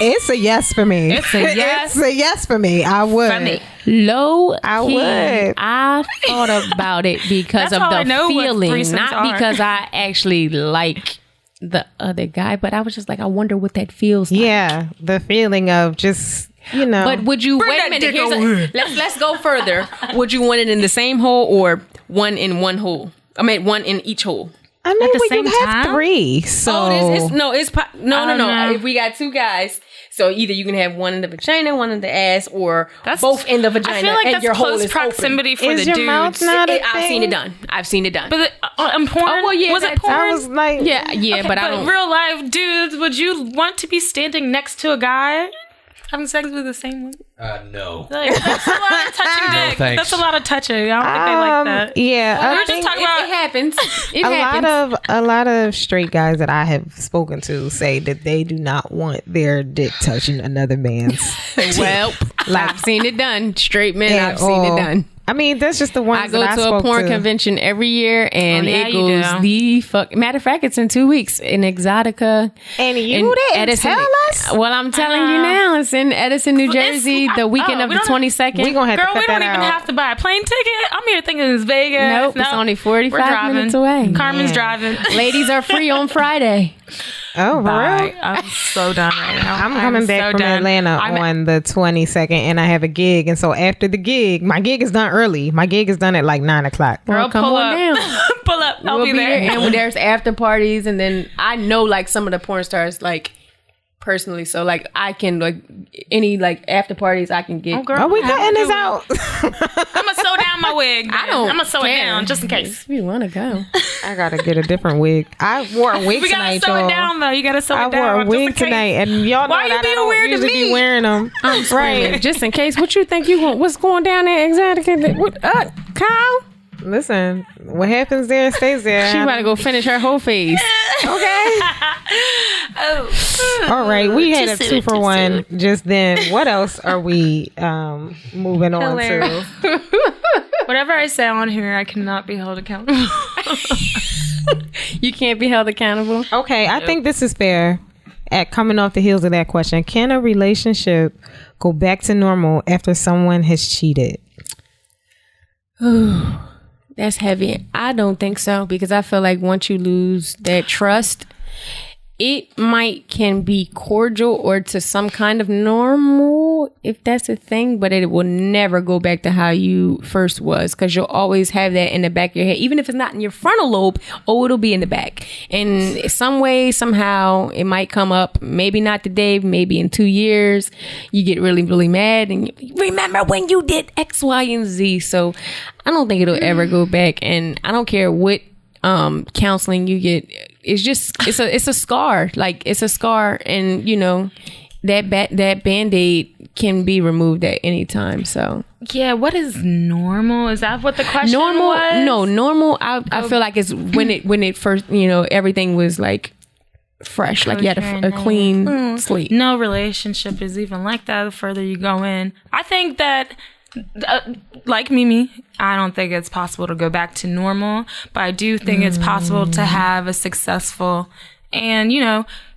[SPEAKER 2] It's a yes for me.
[SPEAKER 3] It's a yes.
[SPEAKER 2] It's a yes for me. I would.
[SPEAKER 3] For me.
[SPEAKER 4] Low
[SPEAKER 2] I
[SPEAKER 4] key,
[SPEAKER 2] would.
[SPEAKER 4] I thought about it because
[SPEAKER 3] That's
[SPEAKER 4] of
[SPEAKER 3] how I
[SPEAKER 4] the
[SPEAKER 3] know what
[SPEAKER 4] feeling,
[SPEAKER 3] threesomes
[SPEAKER 4] not
[SPEAKER 3] are.
[SPEAKER 4] because I actually like the other guy, but I was just like, I wonder what that feels like.
[SPEAKER 2] Yeah, the feeling of just, you know.
[SPEAKER 4] But would you wait a minute? Let's go further. Would you want it in the same hole or one in one hole? I mean, one in each hole.
[SPEAKER 2] I mean,
[SPEAKER 3] the
[SPEAKER 2] we
[SPEAKER 3] same
[SPEAKER 2] can have
[SPEAKER 3] time?
[SPEAKER 2] 3. So
[SPEAKER 4] No.
[SPEAKER 3] know.
[SPEAKER 4] If we got 2 guys, so either you can have one in the vagina, one in the ass, or
[SPEAKER 3] That's-
[SPEAKER 4] both in the vagina.
[SPEAKER 3] I feel like
[SPEAKER 4] and
[SPEAKER 3] that's
[SPEAKER 4] your hole
[SPEAKER 3] close
[SPEAKER 4] is
[SPEAKER 3] proximity for
[SPEAKER 2] is
[SPEAKER 3] the
[SPEAKER 2] your mouth
[SPEAKER 3] dudes.
[SPEAKER 2] not a
[SPEAKER 4] I've
[SPEAKER 2] thing?
[SPEAKER 4] seen it done. I've seen it done.
[SPEAKER 3] But in porn,
[SPEAKER 4] Oh, well, yeah,
[SPEAKER 3] was it
[SPEAKER 4] that's-
[SPEAKER 3] porn?
[SPEAKER 2] I was like,
[SPEAKER 4] yeah,
[SPEAKER 3] Okay,
[SPEAKER 4] but I don't.
[SPEAKER 3] real life dudes, would you want to be standing next to a guy having sex with the same woman?
[SPEAKER 5] No.
[SPEAKER 3] Like, that's a lot of touching dick.
[SPEAKER 5] thanks.
[SPEAKER 3] That's a lot of touching. I don't think they like that.
[SPEAKER 2] Yeah,
[SPEAKER 3] We
[SPEAKER 2] I
[SPEAKER 3] were just
[SPEAKER 2] think
[SPEAKER 3] talking
[SPEAKER 4] It
[SPEAKER 3] about
[SPEAKER 4] happens. It
[SPEAKER 2] a
[SPEAKER 4] happens.
[SPEAKER 2] lot of straight guys that I have spoken to say that they do not want their dick touching another man's.
[SPEAKER 4] Well, I've seen it done. Straight men, I've seen it done.
[SPEAKER 2] I mean, that's just the ones
[SPEAKER 4] I go
[SPEAKER 2] that I
[SPEAKER 4] to a
[SPEAKER 2] spoke
[SPEAKER 4] porn
[SPEAKER 2] to.
[SPEAKER 4] convention every year, and
[SPEAKER 3] Oh, yeah,
[SPEAKER 4] it
[SPEAKER 3] you
[SPEAKER 4] goes
[SPEAKER 3] do.
[SPEAKER 4] the fuck. Matter of fact, it's in 2 weeks in Exotica.
[SPEAKER 2] And you
[SPEAKER 4] in
[SPEAKER 2] didn't tell us?
[SPEAKER 4] Well, I'm telling you now. It's in Edison, New Jersey, the weekend of
[SPEAKER 3] we
[SPEAKER 4] the
[SPEAKER 3] don't-
[SPEAKER 4] 22nd.
[SPEAKER 2] We gonna have
[SPEAKER 3] Girl,
[SPEAKER 2] to cut
[SPEAKER 3] we don't
[SPEAKER 2] that
[SPEAKER 3] even
[SPEAKER 2] out.
[SPEAKER 3] have to buy a plane ticket. I'm here thinking it's Vegas.
[SPEAKER 4] Nope, it's only 45
[SPEAKER 3] we're driving.
[SPEAKER 4] minutes away.
[SPEAKER 3] Carmen's driving.
[SPEAKER 4] Ladies are free on Friday.
[SPEAKER 2] Oh, for
[SPEAKER 3] Bye.
[SPEAKER 2] real?
[SPEAKER 3] I'm so done right now.
[SPEAKER 2] I'm coming back
[SPEAKER 3] so
[SPEAKER 2] from
[SPEAKER 3] done.
[SPEAKER 2] Atlanta
[SPEAKER 3] I'm-
[SPEAKER 2] on the 22nd, and I have a gig. And so after the gig, my gig is done early. My gig is done at like 9 o'clock.
[SPEAKER 3] Girl,
[SPEAKER 4] come
[SPEAKER 3] pull
[SPEAKER 4] on
[SPEAKER 3] up.
[SPEAKER 4] down.
[SPEAKER 3] Pull up. I'll
[SPEAKER 4] We'll
[SPEAKER 3] be there.
[SPEAKER 4] And there's after parties, and then I know like some of the porn stars like personally, so like I can like any like after parties I can get.
[SPEAKER 3] Oh, girl.
[SPEAKER 2] Are we
[SPEAKER 3] I have
[SPEAKER 2] cutting
[SPEAKER 3] to
[SPEAKER 2] this
[SPEAKER 3] do it.
[SPEAKER 2] out?
[SPEAKER 3] I'm gonna sew down my wig.
[SPEAKER 4] I don't.
[SPEAKER 3] I'm gonna sew it
[SPEAKER 4] care.
[SPEAKER 3] down just in case.
[SPEAKER 4] If you want to go.
[SPEAKER 2] I gotta get a different wig. I wore a wig
[SPEAKER 3] We gotta
[SPEAKER 2] tonight,
[SPEAKER 3] sew
[SPEAKER 2] y'all.
[SPEAKER 3] it down though. You gotta sew
[SPEAKER 2] I
[SPEAKER 3] it down.
[SPEAKER 2] wore a
[SPEAKER 3] just in
[SPEAKER 2] wig
[SPEAKER 3] case.
[SPEAKER 2] tonight, and y'all know
[SPEAKER 3] Why you
[SPEAKER 2] that I
[SPEAKER 3] being
[SPEAKER 2] don't
[SPEAKER 3] weird to
[SPEAKER 2] usually be
[SPEAKER 3] me?
[SPEAKER 2] wearing them.
[SPEAKER 4] Right. Just in case. What you think you want? What's going down there exactly? What? Kyle?
[SPEAKER 2] Listen, what happens there stays there.
[SPEAKER 4] She about to go finish her whole face.
[SPEAKER 2] Okay. All right, we had a 2-for-1 just then. What else are we moving on
[SPEAKER 3] Hilarious.
[SPEAKER 2] to?
[SPEAKER 3] Whatever I say on here, I cannot be held accountable.
[SPEAKER 4] You can't be held accountable.
[SPEAKER 2] Okay, I think this is fair. coming off the heels of that question, can a relationship go back to normal after someone has cheated?
[SPEAKER 4] That's heavy. I don't think so, because I feel like once you lose that trust, it can be cordial or to some kind of normal, if that's a thing, but it will never go back to how you first was, because you'll always have that in the back of your head, even if it's not in your frontal lobe. It'll be in the back, and some way, somehow, it might come up. Maybe not today, maybe in 2 years, you get really, really mad, and you remember when you did X, Y, and Z. So I don't think it'll ever go back, and I don't care what counseling you get. It's a scar. Like, it's a scar, and that Band-Aid can be removed at any time. So
[SPEAKER 3] yeah, what is normal? Is that what the question was?
[SPEAKER 4] No, normal. I feel like it's when it first, everything was like fresh, like you had a clean slate.
[SPEAKER 3] No relationship is even like that the further you go in. I think that like Mimi, I don't think it's possible to go back to normal, but I do think it's possible to have a successful and,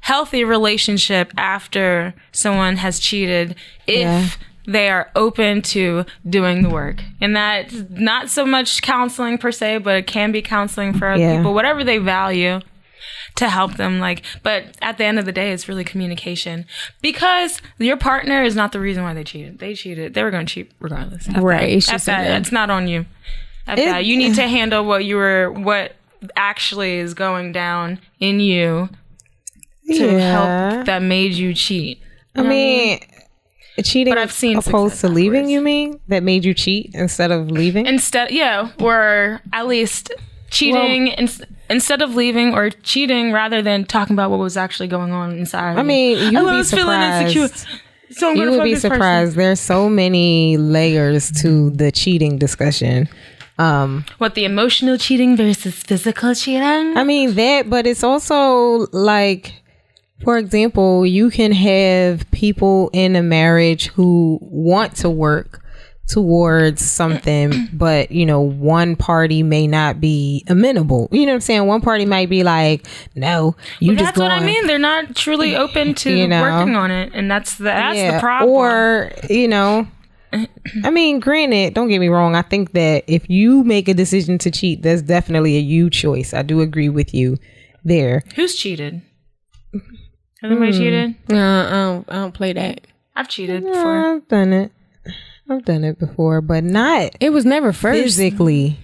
[SPEAKER 3] healthy relationship after someone has cheated if they are open to doing the work. And that's not so much counseling per se, but it can be counseling for other people, whatever they value, to help them. But at the end of the day, it's really communication, because your partner is not the reason why they cheated. They cheated. They were going to cheat regardless.
[SPEAKER 4] Right.
[SPEAKER 3] It's not on you. You need to handle what actually is going down in you to help that made you cheat.
[SPEAKER 2] I mean, cheating, but I've seen opposed to leaving. Afterwards. You mean that made you cheat instead of leaving?
[SPEAKER 3] Or at least cheating instead of leaving, or cheating rather than talking about what was actually going on inside.
[SPEAKER 2] I mean, you would be surprised.
[SPEAKER 3] So
[SPEAKER 2] you would be surprised. There's so many layers to the cheating discussion.
[SPEAKER 3] What, the emotional cheating versus physical cheating?
[SPEAKER 2] I mean that, but it's also like, for example, you can have people in a marriage who want to work towards something, but one party may not be amenable. You know what I'm saying? One party might be like, no,
[SPEAKER 3] that's what I mean. They're not truly open to working on it, and that's the problem.
[SPEAKER 2] Or I mean, granted, don't get me wrong, I think that if you make a decision to cheat, that's definitely a you choice. I do agree with you there.
[SPEAKER 3] Who's cheated? Has anybody cheated?
[SPEAKER 4] No, I don't play that.
[SPEAKER 3] I've cheated before.
[SPEAKER 2] I've done it before, but not.
[SPEAKER 4] It was never first.
[SPEAKER 2] Physically.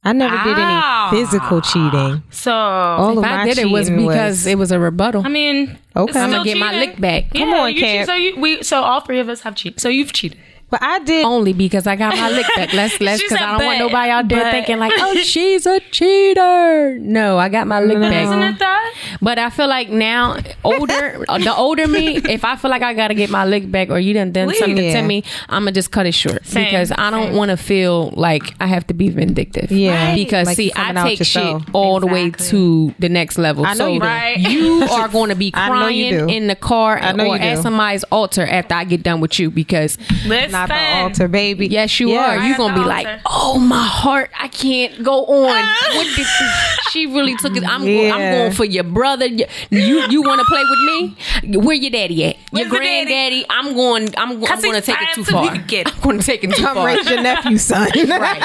[SPEAKER 2] I never did any physical cheating.
[SPEAKER 3] So
[SPEAKER 2] all
[SPEAKER 4] if I did, it was because it was a rebuttal.
[SPEAKER 3] I mean,
[SPEAKER 2] okay,
[SPEAKER 4] I'm gonna get my lick back.
[SPEAKER 3] Yeah,
[SPEAKER 2] come on, Cam.
[SPEAKER 3] So all three of us have cheated. So you've cheated.
[SPEAKER 2] But I did
[SPEAKER 4] only because I got my lick back. Let's because I don't want nobody out there thinking like, oh, she's a cheater. No, I got my lick back.
[SPEAKER 3] Isn't it that?
[SPEAKER 4] But I feel like now, the older me, if I feel like I gotta get my lick back, or you done something to me, I'm gonna just cut it short, because I don't want to feel like I have to be vindictive.
[SPEAKER 2] Yeah, right.
[SPEAKER 4] Because
[SPEAKER 2] like
[SPEAKER 4] I take shit all the way to the next level.
[SPEAKER 2] I know you do.
[SPEAKER 3] Right.
[SPEAKER 4] You are going to be crying in the car or at somebody's altar after I get done with you, because
[SPEAKER 2] not the altar, baby.
[SPEAKER 4] Yes, you are. You're gonna be like, oh, my heart, I can't go on. She really took it. I'm going for your brother. You want to play with me? Where your daddy at? Your granddaddy? I'm going to take it too far. I'm going to take it too far.
[SPEAKER 2] Come raise your nephew, son.
[SPEAKER 3] Right.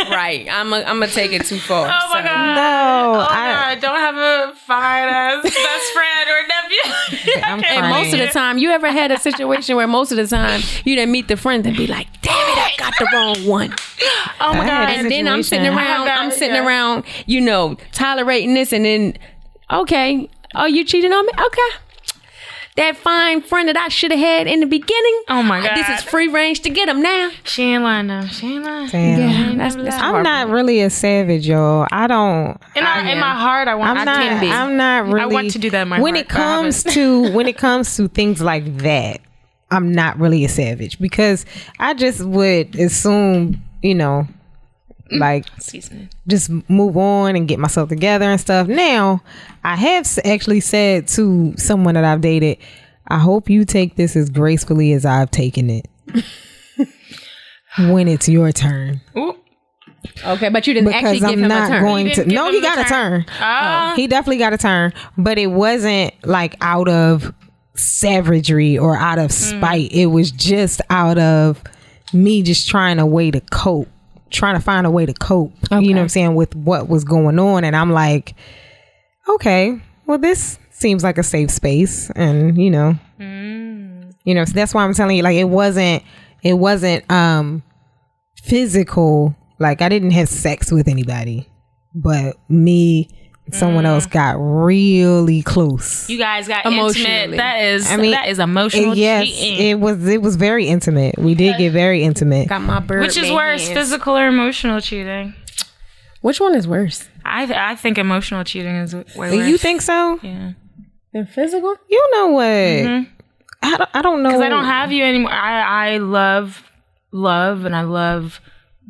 [SPEAKER 4] Right. I'm gonna take it too far.
[SPEAKER 3] Oh my god.
[SPEAKER 2] No,
[SPEAKER 3] I don't have a fine ass best friend or nephew.
[SPEAKER 4] And most of the time, you ever had a situation where most of the time you didn't meet the friend and be like, damn it, I got the wrong one.
[SPEAKER 3] Oh my god.
[SPEAKER 4] And then I'm sitting around, tolerating this, and then, okay, oh, you cheating on me? Okay. That fine friend that I should have had in the beginning.
[SPEAKER 3] Oh my god.
[SPEAKER 4] This is free range to get him now.
[SPEAKER 3] She ain't lying though. She ain't lying.
[SPEAKER 2] Damn.
[SPEAKER 4] Yeah,
[SPEAKER 2] I'm not really a savage, y'all. I don't.
[SPEAKER 3] In my heart, I want. I can be.
[SPEAKER 2] I'm not really.
[SPEAKER 3] I want to do that in my
[SPEAKER 2] when
[SPEAKER 3] heart.
[SPEAKER 2] When it comes to things like that, I'm not really a savage, because I just would assume, like, just move on and get myself together and stuff. Now, I have actually said to someone that I've dated, I hope you take this as gracefully as I've taken it when it's your turn.
[SPEAKER 3] Ooh.
[SPEAKER 4] Okay, but you didn't actually
[SPEAKER 2] because
[SPEAKER 4] give
[SPEAKER 2] I'm
[SPEAKER 4] him
[SPEAKER 2] not
[SPEAKER 4] a turn.
[SPEAKER 2] going
[SPEAKER 3] You
[SPEAKER 2] to.
[SPEAKER 3] didn't give
[SPEAKER 2] No,
[SPEAKER 3] him
[SPEAKER 2] he
[SPEAKER 3] a
[SPEAKER 2] got a
[SPEAKER 3] turn.
[SPEAKER 2] turn. He definitely got a turn, but it wasn't like out of savagery or out of spite. It was just out of me just trying to find a way to cope.
[SPEAKER 4] Okay.
[SPEAKER 2] You know what I'm saying, with what was going on, and I'm like, okay, well, this seems like a safe space, and you know, so that's why I'm telling you, like, it wasn't physical. Like, I didn't have sex with anybody, but me and someone else got really close.
[SPEAKER 3] You guys got
[SPEAKER 4] Emotionally.
[SPEAKER 3] intimate. That is emotional
[SPEAKER 2] Yes,
[SPEAKER 3] cheating.
[SPEAKER 2] it was very intimate. We did get very intimate.
[SPEAKER 4] Got my bird.
[SPEAKER 3] Which is worse, physical or emotional cheating?
[SPEAKER 4] Which one is worse?
[SPEAKER 3] I think emotional cheating is way worse.
[SPEAKER 2] You think so?
[SPEAKER 3] Yeah.
[SPEAKER 4] Than physical?
[SPEAKER 2] You know what? I don't know.
[SPEAKER 3] Because I don't have you anymore. I love and I love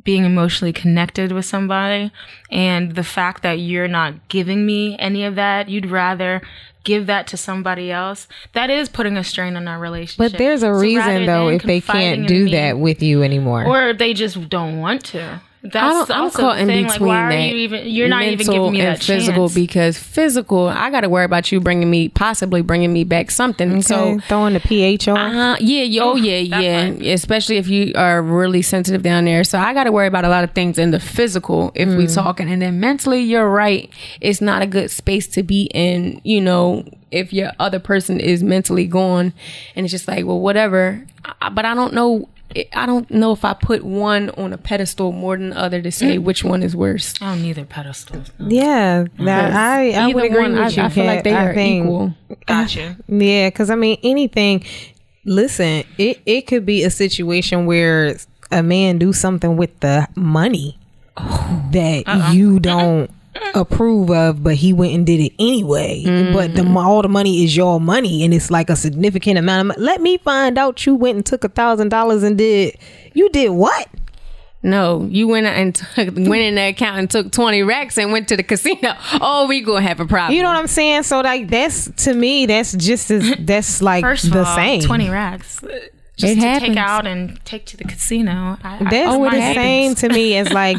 [SPEAKER 3] being emotionally connected with somebody, and the fact that you're not giving me any of that, you'd rather give that to somebody else, that is putting a strain on our relationship.
[SPEAKER 2] But there's a
[SPEAKER 3] So
[SPEAKER 2] reason
[SPEAKER 3] rather
[SPEAKER 2] though
[SPEAKER 3] than
[SPEAKER 2] if they
[SPEAKER 3] confiding
[SPEAKER 2] can't
[SPEAKER 3] in
[SPEAKER 2] do
[SPEAKER 3] me,
[SPEAKER 2] that with you anymore.
[SPEAKER 3] or they just don't want to. That's
[SPEAKER 4] I'm
[SPEAKER 3] also
[SPEAKER 4] caught
[SPEAKER 3] the
[SPEAKER 4] in
[SPEAKER 3] thing.
[SPEAKER 4] between
[SPEAKER 3] Like, why
[SPEAKER 4] that.
[SPEAKER 3] are you even? You're not even
[SPEAKER 4] mental
[SPEAKER 3] giving me
[SPEAKER 4] and
[SPEAKER 3] that
[SPEAKER 4] physical
[SPEAKER 3] chance.
[SPEAKER 4] because physical, I got to worry about you possibly bringing me back something.
[SPEAKER 2] Okay,
[SPEAKER 4] So
[SPEAKER 2] throwing the pH on.
[SPEAKER 4] yeah. Especially if you are really sensitive down there. So I got to worry about a lot of things in the physical if we talking, and then mentally, you're right. It's not a good space to be in. You know, if your other person is mentally gone, and it's just like, well, whatever. But I don't know. I don't know if I put one on a pedestal more than the other to say which one is worse.
[SPEAKER 3] I don't need their pedestals. No.
[SPEAKER 2] Yeah, that I would
[SPEAKER 4] Either
[SPEAKER 2] agree
[SPEAKER 4] one,
[SPEAKER 2] with you.
[SPEAKER 4] I feel like they are equal.
[SPEAKER 3] Gotcha.
[SPEAKER 2] Yeah, because I mean, anything. Listen, it could be a situation where a man do something with the money that you don't approve of, but he went and did it anyway. But all the money is your money, and it's like a significant amount of money. Let me find out you went and took $1,000 and you did what?
[SPEAKER 4] No, you went in the account and took 20 racks and went to the casino. Oh, we gonna have a problem.
[SPEAKER 2] You know what I'm saying? So like, that's, to me, that's just as, that's like
[SPEAKER 3] First of
[SPEAKER 2] the
[SPEAKER 3] all,
[SPEAKER 2] same.
[SPEAKER 3] 20 racks. Just to
[SPEAKER 4] happens.
[SPEAKER 3] take out and take to the casino.
[SPEAKER 2] That's
[SPEAKER 3] my
[SPEAKER 2] the
[SPEAKER 3] happens.
[SPEAKER 2] same to me as like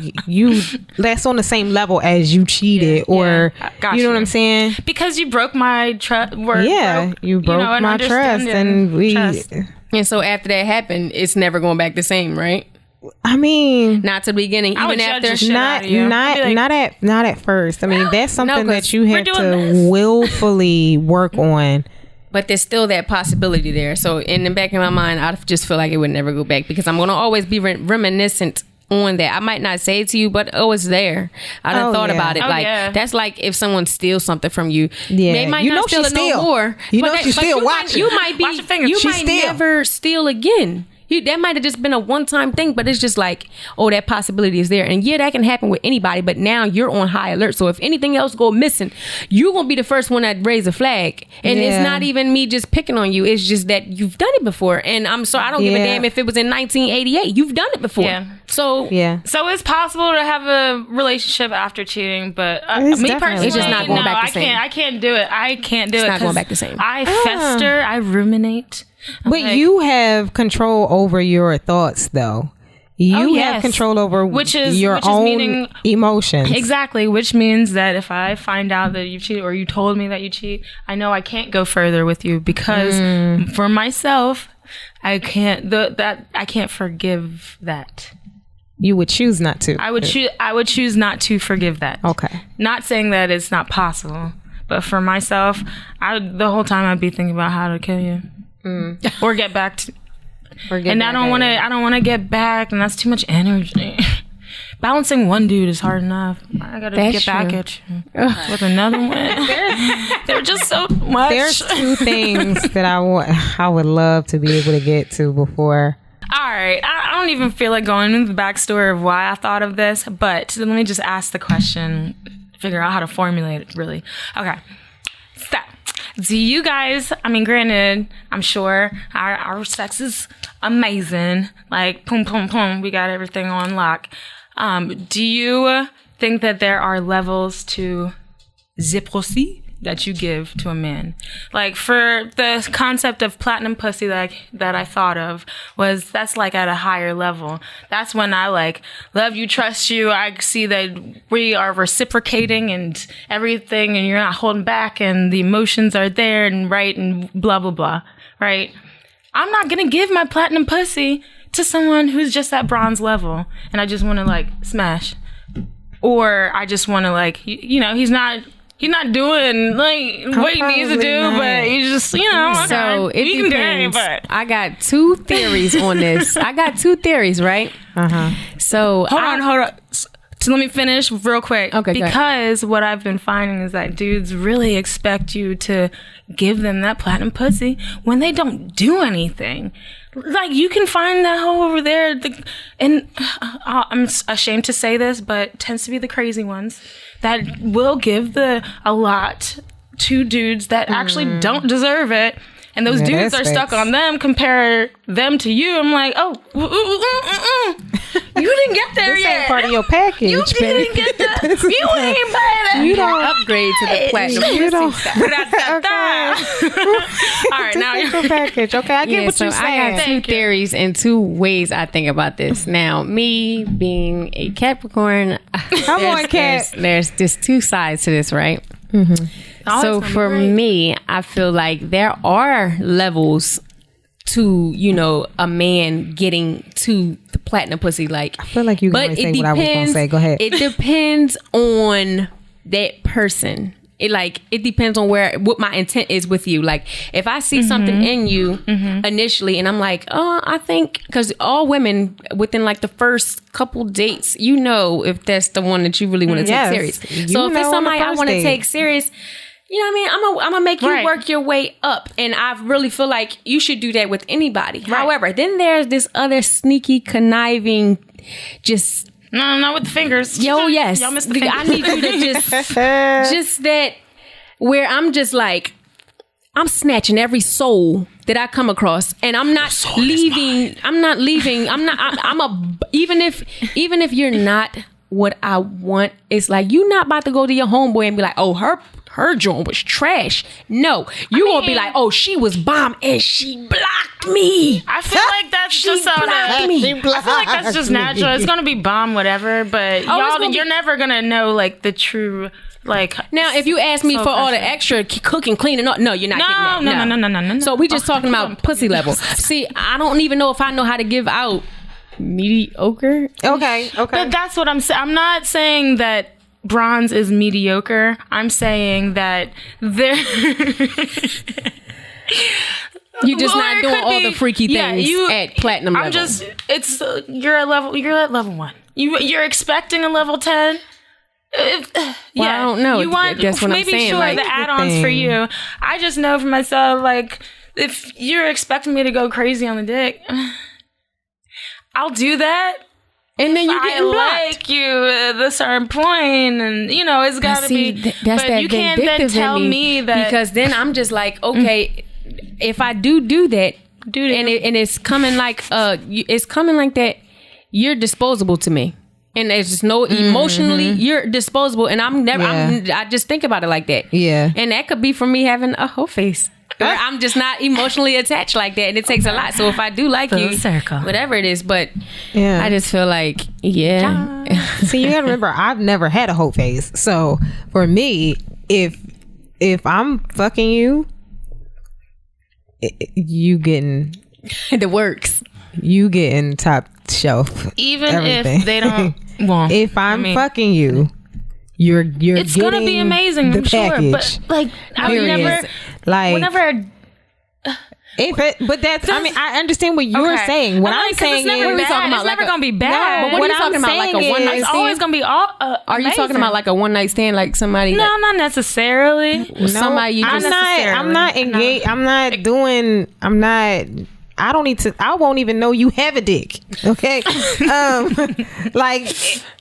[SPEAKER 2] that's on the same level as you cheated, or
[SPEAKER 3] Got
[SPEAKER 2] you know what I'm saying?
[SPEAKER 3] Because you broke my trust.
[SPEAKER 2] You broke my trust, and we.
[SPEAKER 4] And so after that happened, it's never going back the same, right?
[SPEAKER 2] I mean,
[SPEAKER 4] Not to the beginning,
[SPEAKER 3] I would
[SPEAKER 4] even
[SPEAKER 3] judge
[SPEAKER 4] after.
[SPEAKER 3] the shit out
[SPEAKER 2] not
[SPEAKER 3] of you. I'd be like,
[SPEAKER 2] not at first. I mean, that's something
[SPEAKER 4] 'cause
[SPEAKER 2] that you
[SPEAKER 3] we're
[SPEAKER 2] have
[SPEAKER 3] doing
[SPEAKER 2] to
[SPEAKER 3] this.
[SPEAKER 2] willfully work on.
[SPEAKER 4] But there's still that possibility there. So in the back of my mind, I just feel like it would never go back because I'm going to always be reminiscent on that. I might not say it to you, but it's there. I done thought about it.
[SPEAKER 3] Oh,
[SPEAKER 4] like
[SPEAKER 3] yeah.
[SPEAKER 4] that's like if someone steals something from you.
[SPEAKER 2] Yeah.
[SPEAKER 4] They might
[SPEAKER 2] You
[SPEAKER 4] not
[SPEAKER 2] know
[SPEAKER 4] steal
[SPEAKER 2] she
[SPEAKER 4] it no
[SPEAKER 2] steal.
[SPEAKER 4] more.
[SPEAKER 2] You
[SPEAKER 4] but
[SPEAKER 2] know she
[SPEAKER 4] but
[SPEAKER 2] still
[SPEAKER 4] you might-
[SPEAKER 2] watching.
[SPEAKER 4] You might be.
[SPEAKER 3] Watch your fingers.
[SPEAKER 4] You
[SPEAKER 3] She
[SPEAKER 4] might
[SPEAKER 2] steal.
[SPEAKER 4] never steal again. That might have just been a one-time thing, but it's just like, oh, that possibility is there. And yeah, that can happen with anybody, but now you're on high alert. So if anything else go missing, you're going to be the first one that raise a flag. And
[SPEAKER 2] Yeah.
[SPEAKER 4] it's not even me just picking on you. It's just that you've done it before. And I don't give a
[SPEAKER 2] Yeah.
[SPEAKER 4] damn if it was in 1988. You've done it before.
[SPEAKER 3] Yeah.
[SPEAKER 4] So
[SPEAKER 2] Yeah.
[SPEAKER 3] So it's possible to have a relationship after cheating, but
[SPEAKER 2] It's
[SPEAKER 3] me
[SPEAKER 2] definitely
[SPEAKER 3] personally,
[SPEAKER 4] It's just not going
[SPEAKER 3] no,
[SPEAKER 4] back the same.
[SPEAKER 3] I can't do it. I can't do it.
[SPEAKER 4] not going
[SPEAKER 3] 'cause
[SPEAKER 4] back the same.
[SPEAKER 3] I fester. I ruminate. I'm
[SPEAKER 2] But
[SPEAKER 3] like,
[SPEAKER 2] you have control over your thoughts, though. You
[SPEAKER 3] yes.
[SPEAKER 2] have control over
[SPEAKER 3] Which is
[SPEAKER 2] your own
[SPEAKER 3] meaning-
[SPEAKER 2] emotions.
[SPEAKER 3] Exactly, which means that if I find out that you cheat or you told me that you cheat, I know I can't go further with you because for myself, I can't. I can't forgive that.
[SPEAKER 2] You would choose not to.
[SPEAKER 3] I would choose not to forgive that.
[SPEAKER 2] Okay.
[SPEAKER 3] Not saying that it's not possible, but for myself, the whole time I'd be thinking about how to kill you or get back to. And I don't want to. I don't want to get back, and that's too much energy. Balancing one dude is hard enough. I gotta
[SPEAKER 4] That's
[SPEAKER 3] get back
[SPEAKER 4] true.
[SPEAKER 3] at you with another one. They're just so much.
[SPEAKER 2] There's two things that I would love to be able to get to before.
[SPEAKER 3] All right, I don't even feel like going into the backstory of why I thought of this, but let me just ask the question, figure out how to formulate it. Really, okay. So, do you guys? I mean, granted, I'm sure our sex is amazing. Like, boom, boom, boom, we got everything on lock. Do you think that there are levels to zeprosi? that you give to a man. Like, for the concept of platinum pussy that I thought of was, that's like at a higher level. That's when I like love you, trust you. I see that we are reciprocating and everything, and you're not holding back, and the emotions are there and right and blah blah blah. Right? I'm not gonna give my platinum pussy to someone who's just at bronze level, and I just want to like smash, or I just want to like he's not doing like what he needs to do, but he just okay,
[SPEAKER 4] So it
[SPEAKER 3] you
[SPEAKER 4] depends.
[SPEAKER 3] can do it, but
[SPEAKER 4] I got 2 theories on this. I got 2 theories, right? So
[SPEAKER 3] hold on. So let me finish real quick.
[SPEAKER 4] Okay, go ahead.
[SPEAKER 3] Because what I've been finding is that dudes really expect you to give them that platinum pussy when they don't do anything. Like, you can find that hoe over there, and I'm ashamed to say this, but it tends to be the crazy ones that will give a lot to dudes that actually don't deserve it. And those dudes are stuck on them, compare them to you. I'm like, you didn't get there
[SPEAKER 2] This
[SPEAKER 3] yet.
[SPEAKER 2] ain't part of your package.
[SPEAKER 3] You didn't get that. You ain't paid that.
[SPEAKER 2] You don't
[SPEAKER 4] upgrade to the platinum.
[SPEAKER 2] You don't.
[SPEAKER 3] All right, now
[SPEAKER 2] Take
[SPEAKER 3] you're
[SPEAKER 2] your package. Okay, I get what
[SPEAKER 4] so
[SPEAKER 2] you're saying.
[SPEAKER 4] I got 2 theories and 2 ways I think about this. Now, me being a Capricorn,
[SPEAKER 2] Come on, Cat.
[SPEAKER 4] there's just 2 sides to this, right?
[SPEAKER 3] Always
[SPEAKER 4] So
[SPEAKER 3] gonna be
[SPEAKER 4] for
[SPEAKER 3] great.
[SPEAKER 4] me, I feel like there are levels to a man getting to the platinum pussy. Like,
[SPEAKER 2] I feel like you're going to say what I was going to say. Go ahead.
[SPEAKER 4] It depends on that person. It depends on what my intent is with you. Like, if I see something in you initially, and I'm like, I think, because all women within like the first couple dates, if that's the one that you really want to take serious. So if it's somebody I want to take serious, you know what I mean? I'm gonna make you work your way up, and I really feel like you should do that with anybody. Right. However, then there's this other sneaky, conniving, just.
[SPEAKER 3] No, not with the fingers.
[SPEAKER 4] Yo, yes.
[SPEAKER 3] Y'all missed the fingers.
[SPEAKER 4] I need you to just that, where I'm just like, I'm snatching every soul that I come across, and I'm not leaving. Even if you're not what I want, it's like, you not about to go to your homeboy and be like, oh, her joint was trash. No, you won't be like, oh, she was bomb and she blocked me.
[SPEAKER 3] I feel like that's just
[SPEAKER 4] blocked me.
[SPEAKER 3] I feel like that's just natural. It's gonna be bomb, whatever. But you're never gonna know like the true like.
[SPEAKER 4] Now, if you ask me for all the extra cooking, cleaning up, no, you're not getting that.
[SPEAKER 3] No.
[SPEAKER 4] So we just talking about pussy level. See, I don't even know if I know how to give out mediocre.
[SPEAKER 2] Okay.
[SPEAKER 3] But that's what I'm saying. I'm not saying that bronze is mediocre. I'm saying that there.
[SPEAKER 4] You just not doing all the freaky things at platinum level.
[SPEAKER 3] You're at level 1. You're expecting a level 10.
[SPEAKER 4] I don't know.
[SPEAKER 3] You want
[SPEAKER 4] that's what I'm saying.
[SPEAKER 3] Sure,
[SPEAKER 4] like,
[SPEAKER 3] the add-ons for you. I just know for myself, like, if you're expecting me to go crazy on the dick, I'll do that.
[SPEAKER 4] And then you
[SPEAKER 3] I
[SPEAKER 4] getting blocked.
[SPEAKER 3] like you at a certain point, and it's got to be.
[SPEAKER 4] That's
[SPEAKER 3] but
[SPEAKER 4] that
[SPEAKER 3] you can't then tell me that,
[SPEAKER 4] because then I'm just like, okay, if I do that, and it's coming like it's coming like that, you're disposable to me, and there's just no emotionally you're disposable, and I'm never. I just think about it like that.
[SPEAKER 2] Yeah,
[SPEAKER 4] and that could be from me having a whole face. I'm just not emotionally attached like that, and it takes a lot. So if I do like you, whatever it is, but I just feel like,
[SPEAKER 2] See, you gotta remember, I've never had a whole face. So for me, if I'm fucking you, you getting
[SPEAKER 4] the works.
[SPEAKER 2] You getting top shelf.
[SPEAKER 3] Even
[SPEAKER 2] everything.
[SPEAKER 3] If they don't want.
[SPEAKER 2] If I'm fucking you, you're
[SPEAKER 3] it's gonna be amazing,
[SPEAKER 2] the
[SPEAKER 3] I'm
[SPEAKER 2] package.
[SPEAKER 3] sure. But like, I would never,
[SPEAKER 2] like,
[SPEAKER 3] whenever.
[SPEAKER 2] But that's, I mean, I understand what you're saying. What I'm saying is,
[SPEAKER 3] it's never gonna be bad.
[SPEAKER 4] But what are you talking about? Like a one night stand?
[SPEAKER 3] It's always gonna be all.
[SPEAKER 4] Are you talking about like a one night stand, like somebody?
[SPEAKER 3] No, not necessarily.
[SPEAKER 4] Somebody you just.
[SPEAKER 2] I'm not engaged. I'm not doing. I'm not. I don't need to. I won't even know you have a dick. Okay, like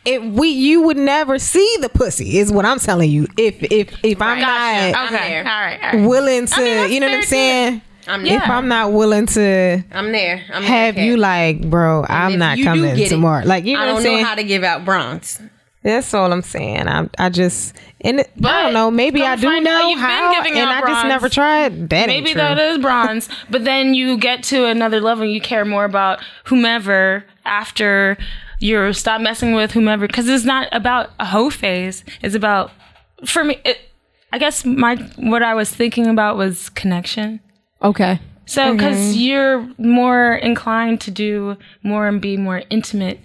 [SPEAKER 2] you would never see the pussy. Is what I'm telling you. If I'm not
[SPEAKER 3] okay, all right.
[SPEAKER 2] willing to, you know what I'm saying. If I'm not willing to,
[SPEAKER 4] I'm there.
[SPEAKER 2] Have you like, bro? I'm not coming tomorrow. Like, you know what I'm saying?
[SPEAKER 4] I don't know how to give out bronze.
[SPEAKER 2] That's all I'm saying. I just, and I don't know. Maybe I do
[SPEAKER 3] find out
[SPEAKER 2] know
[SPEAKER 3] you've been
[SPEAKER 2] how,
[SPEAKER 3] giving
[SPEAKER 2] and
[SPEAKER 3] out
[SPEAKER 2] I just
[SPEAKER 3] bronze.
[SPEAKER 2] never tried. That ain't
[SPEAKER 3] Maybe
[SPEAKER 2] true.
[SPEAKER 3] that is bronze, but then you get to another level and you care more about whomever after you stop messing with whomever, because it's not about a hoe phase. It's about, for me, I guess what I was thinking about was connection.
[SPEAKER 4] Okay.
[SPEAKER 3] So, because you're more inclined to do more and be more intimate,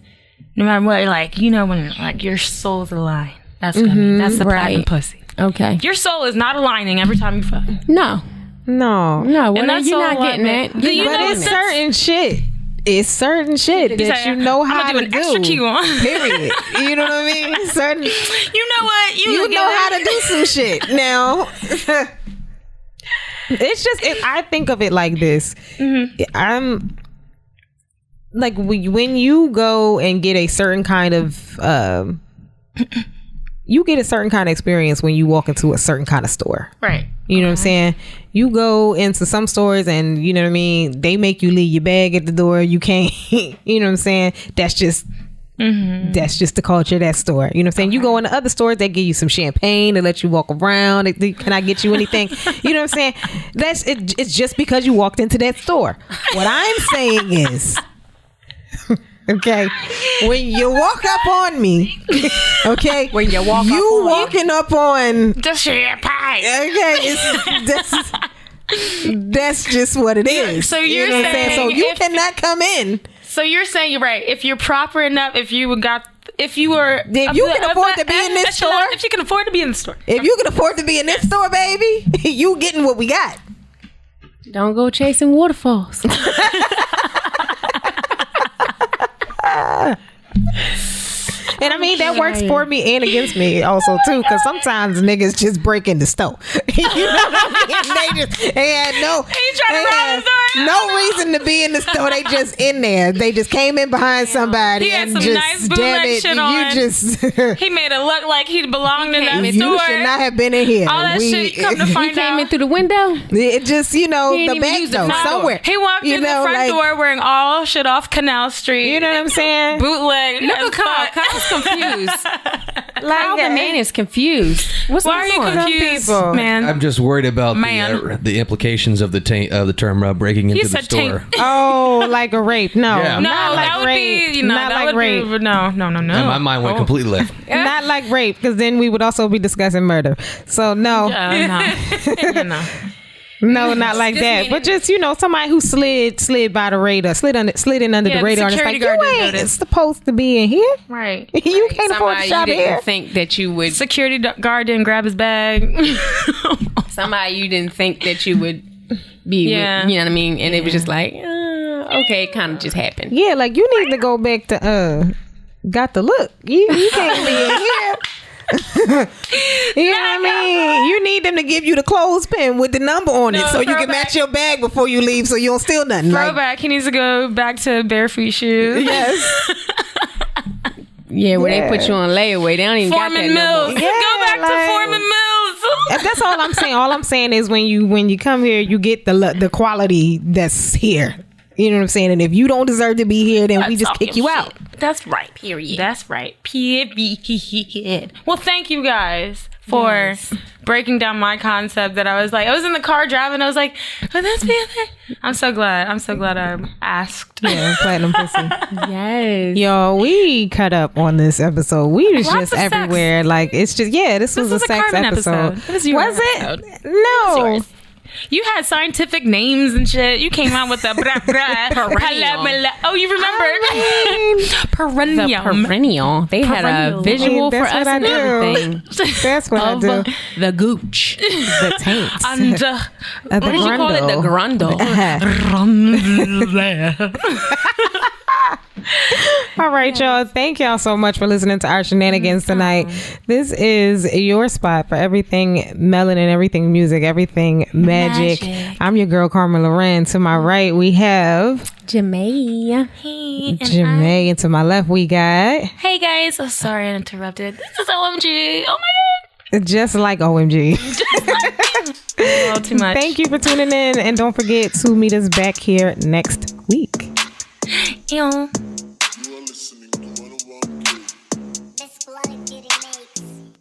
[SPEAKER 3] no matter what, like, you know, when like your soul's aligned. That's what I mean. That's the platinum pussy.
[SPEAKER 4] Okay.
[SPEAKER 3] Your soul is not aligning every time you fuck.
[SPEAKER 4] No.
[SPEAKER 2] No.
[SPEAKER 4] Well,
[SPEAKER 3] And that's
[SPEAKER 4] you're
[SPEAKER 3] all
[SPEAKER 4] not getting that.
[SPEAKER 3] Do you
[SPEAKER 2] But
[SPEAKER 3] know
[SPEAKER 2] it's
[SPEAKER 3] that's-
[SPEAKER 2] certain shit. It's certain shit that
[SPEAKER 3] say,
[SPEAKER 2] you know
[SPEAKER 3] I'm
[SPEAKER 2] how
[SPEAKER 3] gonna
[SPEAKER 2] to
[SPEAKER 3] do an extra
[SPEAKER 2] do.
[SPEAKER 3] key on.
[SPEAKER 2] Period. You know what I mean? Certain.
[SPEAKER 3] You know what?
[SPEAKER 2] You know how to do some shit. Now, it's just, I think of it like this. I'm like, when you go and get a certain kind of, you get a certain kind of experience when you walk into a certain kind of store.
[SPEAKER 3] Right.
[SPEAKER 2] You know what I'm saying? You go into some stores and, you know what I mean, they make you leave your bag at the door. You can't, you know what I'm saying? That's just the culture of that store. You know what I'm saying? You go into other stores, they give you some champagne, they let you walk around. Can I get you anything? You know what I'm saying? It's just because you walked into that store. What I'm saying is, okay, when you walk up on me, okay,
[SPEAKER 4] When you walk up on
[SPEAKER 2] walking up on,
[SPEAKER 3] Just share pie.
[SPEAKER 2] okay, that's just what it is.
[SPEAKER 3] so you're
[SPEAKER 2] you know what I'm saying? So
[SPEAKER 3] saying
[SPEAKER 2] you
[SPEAKER 3] if-
[SPEAKER 2] cannot come in.
[SPEAKER 3] So you're saying you're right. If you're proper enough, if you can afford
[SPEAKER 2] to be in this store,
[SPEAKER 3] if you can afford to be in the store,
[SPEAKER 2] if you can afford to be in this store, baby, you getting what we got.
[SPEAKER 4] Don't go chasing waterfalls.
[SPEAKER 2] And I mean, that works for me and against me also too, because sometimes niggas just break in the store. You know what I mean? They had no reason to be in the store. They just in there. They just came in behind somebody
[SPEAKER 3] He had
[SPEAKER 2] and
[SPEAKER 3] some
[SPEAKER 2] just
[SPEAKER 3] nice bootleg
[SPEAKER 2] damn it,
[SPEAKER 3] shit
[SPEAKER 2] you
[SPEAKER 3] on.
[SPEAKER 2] just
[SPEAKER 3] he made it look like he belonged in that
[SPEAKER 2] you
[SPEAKER 3] store.
[SPEAKER 2] should not have been in here.
[SPEAKER 3] All that shit. Come to
[SPEAKER 4] He
[SPEAKER 3] find
[SPEAKER 4] came in
[SPEAKER 3] out,
[SPEAKER 4] through the window.
[SPEAKER 2] It just, you know,
[SPEAKER 4] He
[SPEAKER 2] the
[SPEAKER 4] didn't even
[SPEAKER 2] back
[SPEAKER 4] use the
[SPEAKER 2] door
[SPEAKER 4] front door.
[SPEAKER 2] somewhere.
[SPEAKER 3] he walked
[SPEAKER 2] You
[SPEAKER 3] through the
[SPEAKER 2] know,
[SPEAKER 3] front
[SPEAKER 2] like-
[SPEAKER 3] door wearing all shit off Canal Street.
[SPEAKER 2] You know what I'm saying?
[SPEAKER 3] Bootleg.
[SPEAKER 4] Look
[SPEAKER 3] as
[SPEAKER 4] at Kyle.
[SPEAKER 3] fuck.
[SPEAKER 4] Kyle's confused.
[SPEAKER 2] Like,
[SPEAKER 4] Kyle the man is confused. What's
[SPEAKER 3] Why are you
[SPEAKER 4] going on?
[SPEAKER 3] confused,
[SPEAKER 2] people.
[SPEAKER 3] man?
[SPEAKER 5] I'm just worried about
[SPEAKER 3] Man.
[SPEAKER 5] the implications of the term breaking into the
[SPEAKER 3] said
[SPEAKER 5] store.
[SPEAKER 3] taint.
[SPEAKER 2] Oh, like a rape? No,
[SPEAKER 5] Yeah.
[SPEAKER 3] no,
[SPEAKER 2] not like
[SPEAKER 3] that would
[SPEAKER 2] rape.
[SPEAKER 3] be, you know,
[SPEAKER 2] not
[SPEAKER 3] that
[SPEAKER 2] like
[SPEAKER 3] would
[SPEAKER 2] rape.
[SPEAKER 3] be, no.
[SPEAKER 5] And my mind went completely left.
[SPEAKER 2] Not like rape, because then we would also be discussing murder. So no, no, not like that. But just, you know, somebody who slid by the radar, slid in under
[SPEAKER 3] Yeah,
[SPEAKER 2] the
[SPEAKER 3] the
[SPEAKER 2] radar, and it's
[SPEAKER 3] security
[SPEAKER 2] like,
[SPEAKER 3] guard
[SPEAKER 2] you
[SPEAKER 3] didn't
[SPEAKER 2] ain't
[SPEAKER 3] notice.
[SPEAKER 2] supposed to be in here.
[SPEAKER 3] Right.
[SPEAKER 2] You can't afford to
[SPEAKER 4] Somebody
[SPEAKER 2] shop
[SPEAKER 4] you
[SPEAKER 2] here.
[SPEAKER 4] didn't think that you would.
[SPEAKER 3] Security guard didn't grab his bag.
[SPEAKER 4] Somebody you didn't think that you would be.
[SPEAKER 3] Yeah.
[SPEAKER 4] With, you know what I mean? And it was just like, okay, it kind of just happened.
[SPEAKER 2] Yeah, like you need to go back to got the look. You can't be in here. You know what I mean? You need them to give you the clothespin with the number on it, so you can match your bag before you leave, so you don't steal nothing. Like,
[SPEAKER 3] Throwback. He needs to go back to bare feet shoes.
[SPEAKER 2] yes,
[SPEAKER 4] Yeah, where they put you on layaway, they don't even got that
[SPEAKER 3] Foreman
[SPEAKER 4] no more.
[SPEAKER 3] Mills.
[SPEAKER 2] Yeah,
[SPEAKER 3] Go back
[SPEAKER 2] like-
[SPEAKER 3] to Foreman Mills.
[SPEAKER 2] that's all I'm saying. All I'm saying is when you come here, you get the quality that's here. You know what I'm saying? And if you don't deserve to be here, then we just kick you out.
[SPEAKER 3] That's right. Period. That's right. Period. Well, thank you guys for breaking down my concept that I was in the car driving. I was like, would this be a thing? I'm so glad I asked.
[SPEAKER 2] Yeah, platinum pussy.
[SPEAKER 4] Yes.
[SPEAKER 2] Yo, we cut up on this episode. We was
[SPEAKER 3] Lots
[SPEAKER 2] just
[SPEAKER 3] of sex.
[SPEAKER 2] everywhere. Like, it's just, this was a
[SPEAKER 3] was a
[SPEAKER 2] sex
[SPEAKER 3] Carmen
[SPEAKER 2] episode.
[SPEAKER 3] episode. It was your
[SPEAKER 2] Was
[SPEAKER 3] episode.
[SPEAKER 2] it? No.
[SPEAKER 3] yours. You had scientific names and shit. You came out with the
[SPEAKER 4] Perennial.
[SPEAKER 3] Oh, you remember? Perennial.
[SPEAKER 4] Perennial. They had
[SPEAKER 3] Perennial.
[SPEAKER 4] a visual
[SPEAKER 2] That's
[SPEAKER 4] for
[SPEAKER 2] what
[SPEAKER 4] us
[SPEAKER 2] I
[SPEAKER 4] and
[SPEAKER 2] do.
[SPEAKER 4] everything.
[SPEAKER 2] That's what I
[SPEAKER 4] Of
[SPEAKER 2] do.
[SPEAKER 4] the gooch.
[SPEAKER 2] The taint.
[SPEAKER 3] And
[SPEAKER 2] The
[SPEAKER 4] What did you call it? The grundle.
[SPEAKER 2] All right, y'all. Thank y'all so much for listening to our shenanigans tonight. This is your spot for everything melanin, everything music, everything magic. I'm your girl, Carmen Loren. To my right, we have
[SPEAKER 4] Jamaica.
[SPEAKER 2] Jamae. And to my left, we got
[SPEAKER 3] Hey guys, oh, sorry I interrupted. This is OMG. Oh my
[SPEAKER 2] just like OMG.
[SPEAKER 3] god. Oh, too much.
[SPEAKER 2] Thank you for tuning in. And don't forget to meet us back here next week.
[SPEAKER 3] you.